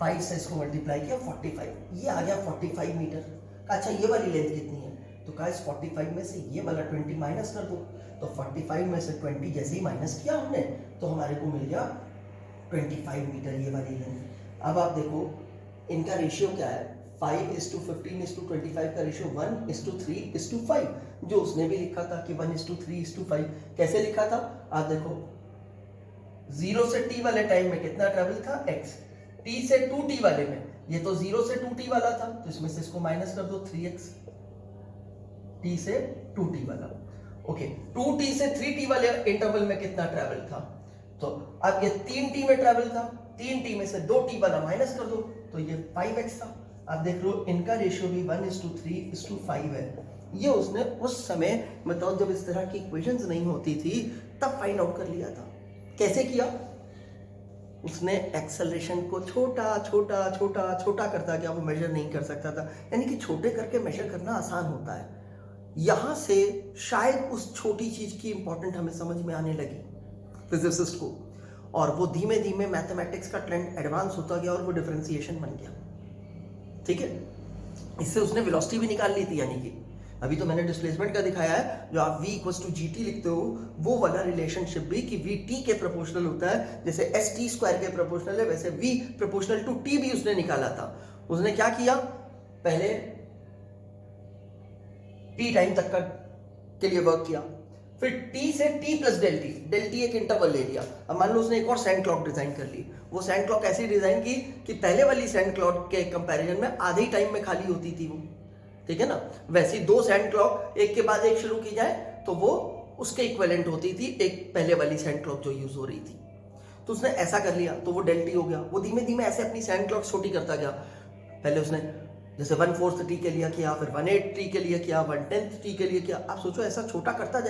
5 से इसको मल्टीप्लाई किया 45, ये आ गया 45 मीटर। अच्छा, ये वाली लेंथ कितनी है, तो कहा इस 45 में से ये वाला 20 माइनस कर दो, तो 45 में से 20 जैसे ही माइनस किया हमने तो हमारे को मिल गया 25 मीटर ये वाली लेंथ। अब आप देखो इनका रेशियो क्या है, 5:15:25 का रेशियो 1:3:5, जो उसने भी लिखा था कि 1:3:5। कैसे लिखा था, आप देखो 0 से t वाले टाइम में कितना ट्रेवल था x, t से 2t वाले में, ये तो 0 से 2t वाला था, तो इसमें से इसको माइनस कर दो 3x, t से 2t वाला, ओके। 2t से 3t वाले इंटरवल में कितना ट्रैवल था, तो अब ये 3t में ट्रैवल था, 3t में से 2t वाला माइनस कर दो, तो ये 5x था। आप देख लो इनका रेशियो भी 1:3:5 है। ये उसने उस समय, मतलब जब इस तरह की इक्वेशंस नहीं होती थी तब फाइंड आउट कर लिया था। कैसे किया, उसने एक्सेलरेशन को छोटा छोटा छोटा छोटा करता गया, वो मेजर नहीं कर सकता था, यानी कि छोटे करके मेजर करना आसान होता है। यहां से शायद उस छोटी चीज की इंपॉर्टेंट हमें समझ में आने लगी फिजिसिस्ट को, और वो धीमे धीमे मैथमेटिक्स का ट्रेंड एडवांस होता गया और वो डिफरेंशिएशन बन गया, ठीक है। इससे उसने वेलोसिटी भी निकाल ली थी, यानी कि अभी तो मैंने डिस्प्लेसमेंट का दिखाया है, जो आप v equals to g t लिखते हो वो वाला रिलेशनशिप भी कि v t के प्रोपोर्शनल होता है, जैसे s t स्क्वायर के प्रोपोर्शनल है वैसे v प्रोपोर्शनल टू t भी उसने निकाला था। उसने क्या किया, पहले t टाइम तक का के लिए वर्क किया, फिर t से t प्लस डेल t एक इंटरवल ले लिया। अब मान लो उसने एक और सैंड क्लॉक डिजाइन कर ली, वो सैंड क्लॉक ऐसी डिजाइन की कि पहले वाली सैंड क्लॉक के कंपैरिजन में आधे ही टाइम में खाली होती थी वो, ठीक है ना। वैसी 2 सैंड क्लॉक एक के बाद एक शुरू की जाए तो वो उसके इक्विवेलेंट होती थी एक पहले वाली सैंड क्लॉक जो यूज हो रही थी। तो उसने ऐसा कर लिया तो वो डेल टी हो गया। वो धीमे धीमे ऐसे अपनी सैंड क्लॉक छोटी करता गया। पहले उसने जैसे 1/4 टी के लिए किया, फिर 1/8 टी के लिए किया, 1/10 टी के लिए किया। आप सोचो ऐसा छोटा करता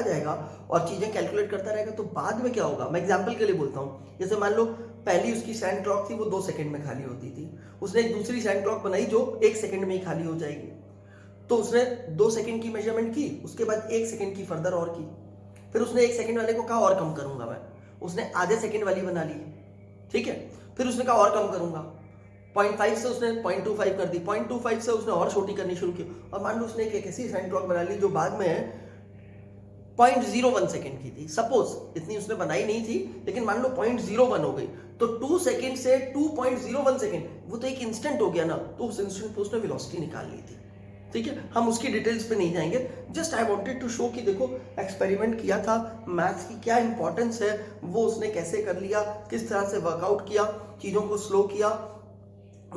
जाएगा और चीजें कैलकुलेट करता रहेगा तो बाद में क्या होगा। मैं एग्जांपल के लिए बोलता हूँ, जैसे मान लो पहली उसकी सैंड क्लॉक थी वो 2 सेकंड में खाली होती थी, उसने एक दूसरी सैंड क्लॉक बनाई जो 1 सेकंड में ही खाली हो जाएगी। तो उसने 2 सेकंड की मेजरमेंट की, उसके बाद 1 सेकंड की फर्दर और की, फिर उसने 1 सेकंड वाले को कहा और कम करूंगा मैं, उसने आधे सेकंड वाली बना ली, ठीक है। फिर उसने कहा और कम करूंगा, 0.5 से उसने 0.25 कर दी, 0.25 से उसने और छोटी करनी शुरू की, और मान लो उसने एक ऐसी सैंड क्लॉक बना ली जो बाद में 0.01 सेकंड की थी। सपोज इतनी उसने बनाई नहीं थी, लेकिन मान लो 0.01 हो गई, तो 2 सेकंड से 2.01 सेकंड, वो तो एक इंस्टेंट हो गया ना। तो उस इंस्टेंट पे उसने वेलोसिटी निकाल ली थी, ठीक है। हम उसकी डिटेल्स पे नहीं जाएंगे, just I wanted to show कि देखो एक्सपेरिमेंट किया था, मैथ्स की क्या इंपॉर्टेंस है, वो उसने कैसे कर लिया, किस तरह से वर्कआउट किया, चीजों को स्लो किया,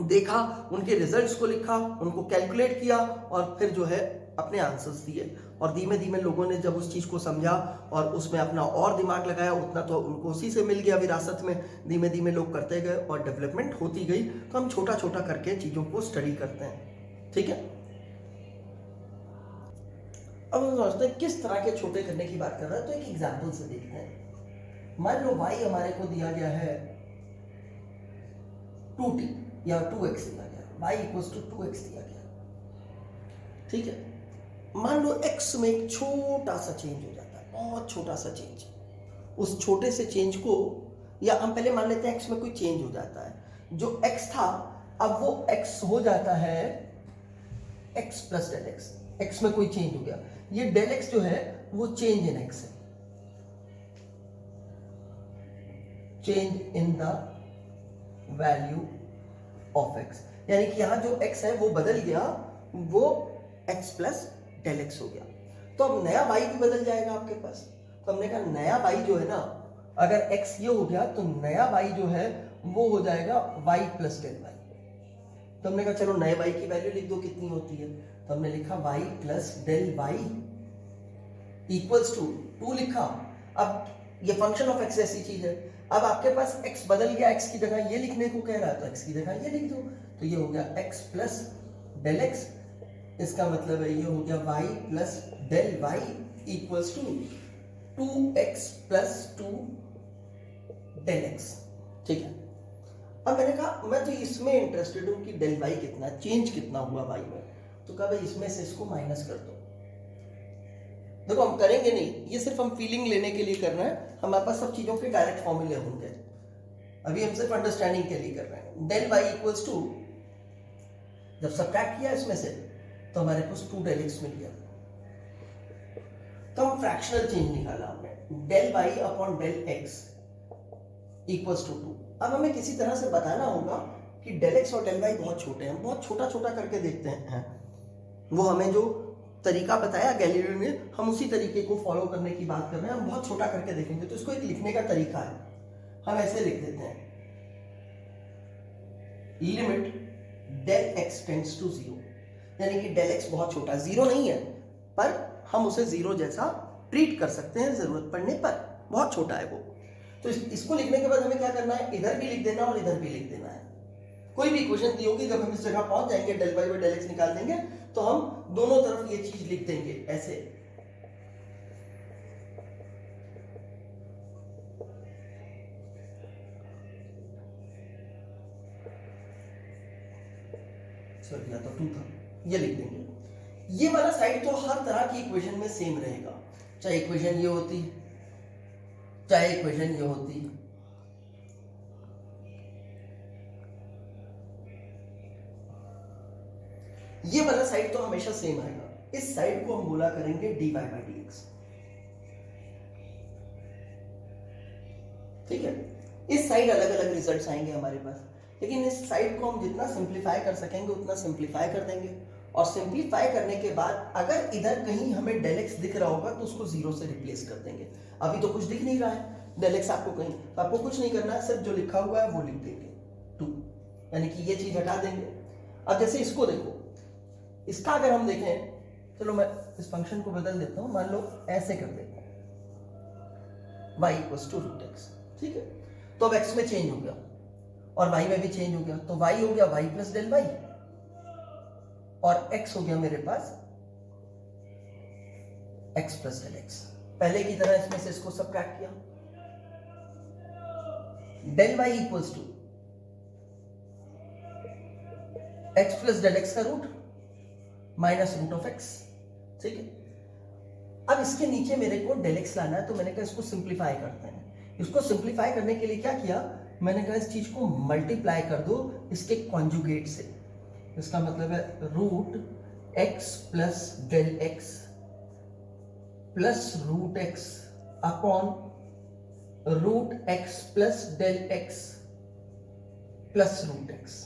देखा, उनके रिजल्ट्स को लिखा, उनको कैलकुलेट किया और फिर जो है अपने आंसर्स दिए। और धीमे धीमे लोगों ने जब उस चीज को समझा और उसमें अपना और दिमाग लगाया, उतना तो उनको उसी से मिल गया विरासत में। धीमे धीमे लोग करते गए और डेवलपमेंट होती गई। तो हम छोटा छोटा करके चीजों को स्टडी करते हैं, ठीक है। अब हम सोचते हैं किस तरह के छोटे करने की बात कर रहा है, तो एक एग्जाम्पल से देखते हैं। मान लो y हमारे को दिया गया है 2t या 2x दिया गया, y इक्वल्स टू 2x दिया गया, ठीक है। मान लो x में एक छोटा सा चेंज हो जाता है, बहुत छोटा सा चेंज। उस छोटे से चेंज को, या हम पहले मान लेते हैं x में कोई चेंज हो जाता है, जो x था अब वो x हो जाता है x plus del x. x में कोई चेंज हो गया, ये डेल एक्स जो है वो चेंज इन x है, change in the value of x, यानी कि यहां जो x है वो बदल गया, वो x प्लस डेल एक्स हो गया। तो अब नया y भी बदल जाएगा आपके पास। तो हमने कहा नया y जो है ना, अगर x ये हो गया तो नया y जो है वो हो जाएगा y प्लस डेल y। तो हमने कहा चलो नए y की वैल्यू लिख दो कितनी होती है। तो हमने लिखा y plus del y equals to 2 लिखा। अब ये फंक्शन ऑफ x ऐसी चीज है, अब आपके पास x बदल गया, x की जगह ये लिखने को कह रहा है तो x की जगह ये लिख दो। तो ये हो गया x प्लस डेल x, इसका मतलब है ये हो गया y plus del y equals to 2x plus 2 del x, ठीक है। अब मैंने कहा मैं तो इसमें इंटरेस्टेड हूं कि डेल y कितना चेंज कितना हुआ y में। तो कहा भाई इसमें से इसको माइनस कर दो। देखो हम करेंगे नहीं, ये सिर्फ हम फीलिंग लेने के लिए कर रहे हैं, हमारे पास सब चीजों के डायरेक्ट फॉर्मूले होंगे, अभी हम सिर्फ अंडरस्टैंडिंग के लिए कर रहे हैं। डेल y इक्वल्स टू, जब सब्ट्रैक्ट किया इसमें से तो हमारे पास 2 डेल x मिल गया। तो हम फ्रैक्शनल चेंज निकाला हमने, del y upon del x equals to 2। अब हमें किसी तरह से बताना होगा कि डेल x और डेल y बहुत छोटे हैं, बहुत छोटा छोटा करके देखते हैं। वो हमें जो तरीका बताया गैलीलियो ने, हम उसी तरीके को फॉलो करने की बात कर रहे हैं। हम बहुत छोटा करके देखेंगे। तो इसको एक लिखने का तरीका है, हम ऐसे लिख देते हैं, limit del x tends to 0, यानी कि डेल x बहुत छोटा, 0 नहीं है पर हम उसे 0 जैसा ट्रीट कर सकते हैं जरूरत पड़ने पर, बहुत छोटा है वो। तो इसको लिखने के बाद हमें क्या करना है, इधर भी लिख देना और इधर भी लिख देना है। कोई भी इक्वेशन दी होगी, जब हम इस जगह पहुंच जाएंगे del y by del x निकाल देंगे, तो हम दोनों तरफ ये चीज लिख देंगे ऐसे। सॉरी या तो 2 था, ये लिख देंगे। ये वाला साइड तो हर तरह की इक्वेशन में सेम रहेगा, चाहे इक्वेशन ये होती, चाहे इक्वेशन ये होती। ये वाला साइड तो हमेशा सेम आएगा। इस साइड को हम बोला करेंगे dy बाई dx, ठीक है। इस साइड अलग अलग रिजल्ट्स आएंगे हमारे पास, लेकिन इस साइड को हम जितना सिंप्लीफाई कर सकेंगे उतना सिंप्लीफाई कर देंगे। और सिंप्लीफाई करने के बाद अगर इधर कहीं हमें डेल x दिख रहा होगा तो उसको 0 से रिप्लेस कर देंगे। अभी तो कुछ दिख नहीं रहा है डेल x आपको कहीं, तो आपको कुछ नहीं करना है, सिर्फ जो लिखा हुआ है वो लिख देंगे 2, यानी कि ये चीज हटा देंगे। अब जैसे इसको देखो, इसका अगर हम देखें, चलो मैं इस फंक्शन को बदल देता हूं, मान लो ऐसे कर देते हैं y equals to root x, ठीक है। तो अब x में चेंज हो गया और y में भी चेंज हो गया, तो y हो गया y प्लस डेल वाई और x हो गया मेरे पास x प्लस डेल एक्स। पहले की तरह इसमें से इसको सबट्रैक्ट किया, del Y equals to x plus del X का root minus root of x, ठीक है। अब इसके नीचे मेरे को डेल एक्स लाना है, तो मैंने कहा इसको सिंप्लीफाई करते हैं। इसको सिंप्लीफाई करने के लिए क्या किया, मैंने कहा इस चीज को मल्टीप्लाई कर दो इसके कॉन्जुगेट से। इसका मतलब है root x plus del x plus root x upon root x plus del x plus root x,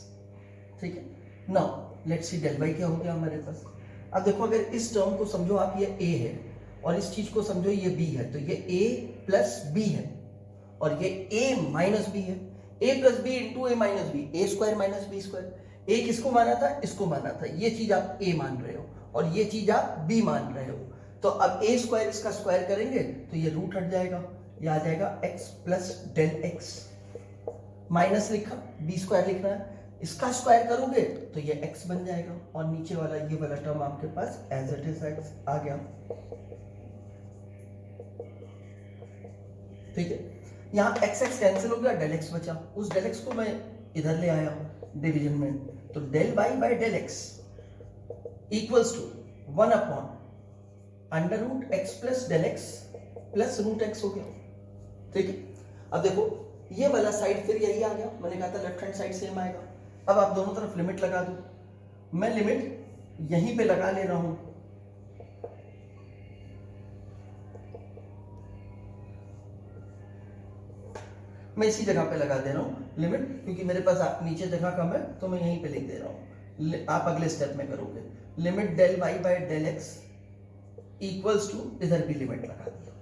ठीक है। Now let's see del y क्या हो गया हमारे पास। अब देखो अगर इस टर्म को समझो आप ये a है और इस चीज को समझो ये b है, तो ये a प्लस b है और ये a माइनस b है। a plus B into A minus B, A square minus B square. A किसको माना था, इसको माना था। ये चीज आप a मान रहे हो और ये चीज आप b मान रहे हो, तो अब a स्क्वायर इसका स्क्वायर करेंगे तो ये रूट हट जाएगा, ये आ जाएगा x plus del x minus लिखा b स्क्वायर लिखना है, इसका स्क्वायर करोगे तो ये x बन जाएगा और नीचे वाला ये वाला टर्म आपके पास एज इट इज x आ गया, ठीक है। यहाँ x x कैंसिल हो गया, डेल x बचा। उस डेल x को मैं इधर ले आया डिवीजन में, तो del y by del x equals to 1 upon under root x plus del x plus root x हो गया, ठीक है। अब देखो ये वाला साइड फिर यही आ गया, मैंने कहा था लेफ्ट हैंड साइड सेम आएगा। अब आप दोनों तरफ लिमिट लगा दो, मैं लिमिट यहीं पे लगा ले रहा हूं, मैं इसी जगह पे लगा दे रहा हूं लिमिट, क्योंकि मेरे पास नीचे जगह कम है तो मैं यहीं पे लिख दे रहा हूं। आप अगले स्टेप में करोगे limit del y by del x equals to, इधर भी लिमिट लगा दिया।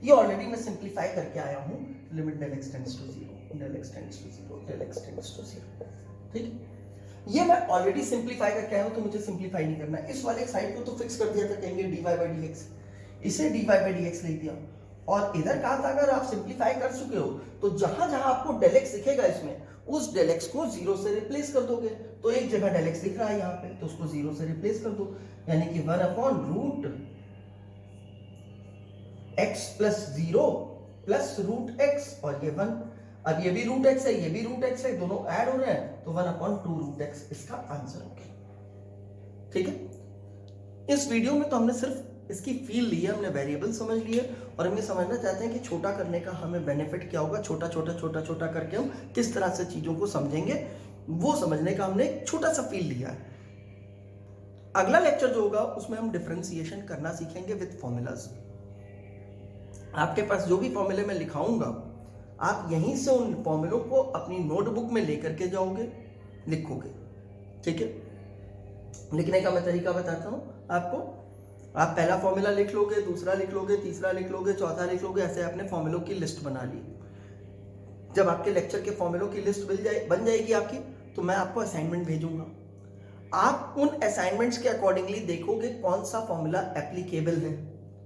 ये ऑलरेडी मैं सिंप्लीफाई करके आया हूं, limit del x tends to zero, del x tends to zero, del x tends to zero, ठीक है। ये मैं ऑलरेडी सिंप्लीफाई करके आया हूं, तो मुझे सिंप्लीफाई नहीं करना। इस वाले साइड को तो फिक्स कर दिया था, कहेंगे dy बाय dx, इसे dy बाय dx लिख दिया और इधर कहा था अगर आप सिंप्लीफाई कर चुके हो तो जहां जहां आपको डेल एक्स दिखेगा इसमें, उस डेल एक्स को जीरो से रिप्लेस कर दोगे। तो एक जगह डेल एक्स दिख रहा है यहाँ पे, तो उसको जीरो से रिप्लेस कर दो, यानी कि 1 upon root x plus zero plus root x और ये 1। अब ये भी रूट x है, ये भी रूट x है, दोनों ऐड हो रहे हैं, तो 1 अपॉन 2 रूट x इसका आंसर हो गया, ठीक है। इस वीडियो में तो हमने सिर्फ इसकी फील ली है, हमने वेरिएबल समझ लिए और हम ये समझना चाहते हैं कि छोटा करने का हमें बेनिफिट क्या होगा। छोटा छोटा छोटा छोटा करके हम किस तरह से चीजों को समझेंगे, वो समझने का हमने एक छोटा सा फील लिया है। अगला लेक्चर जो होगा उसमें हम डिफरेंशिएशन करना सीखेंगे विद फॉर्मूलाज। आपके पास जो भी फॉर्मूले मैं लिखाऊंगा, आप यहीं से उन फॉर्मूलों को अपनी नोटबुक में लेकर के जाओगे, लिखोगे, ठीक है। लिखने का मैं तरीका बताता हूं आपको। आप पहला फॉर्मूला लिख लोगे, दूसरा लिख लोगे, तीसरा लिख लोगे, चौथा लिख लोगे, ऐसे आपने फॉर्मूलों की लिस्ट बना ली। जब आपके लेक्चर के फॉर्मूलों की लिस्ट बन जाएगी आपकी, तो मैं आपको असाइनमेंट भेजूंगा। आप उन असाइनमेंट्स के अकॉर्डिंगली देखोगे कौन सा फॉर्मूला एप्लीकेबल है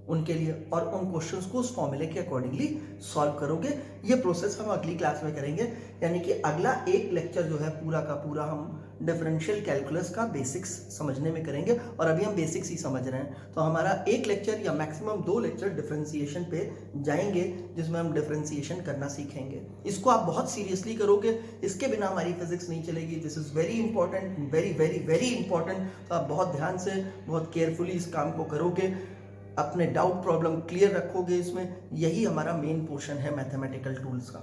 उनके लिए और उन क्वेश्चंस को उस फॉर्मूले के अकॉर्डिंगली सॉल्व करोगे। ये प्रोसेस हम अगली क्लास में करेंगे, यानी कि अगला एक लेक्चर जो है पूरा का पूरा हम डिफरेंशियल कैलकुलस का बेसिक्स समझने में करेंगे और अभी हम बेसिक्स ही समझ रहे हैं। तो हमारा एक लेक्चर या मैक्सिमम 2 लेक्चर डिफरेंशिएशन पे जाएंगे, जिसमें हम डिफरेंशिएशन करना सीखेंगे। इसको आप बहुत सीरियसली करोगे, इसके बिना हमारी फिजिक्स नहीं चलेगी। This is very important, very very very important. तो आप बहुत ध्यान से, बहुत केयरफुली इस काम को करोगे, अपने डाउट प्रॉब्लम क्लियर रखोगे इसमें। यही हमारा मेन पोर्शन है मैथमेटिकल टूल्स का।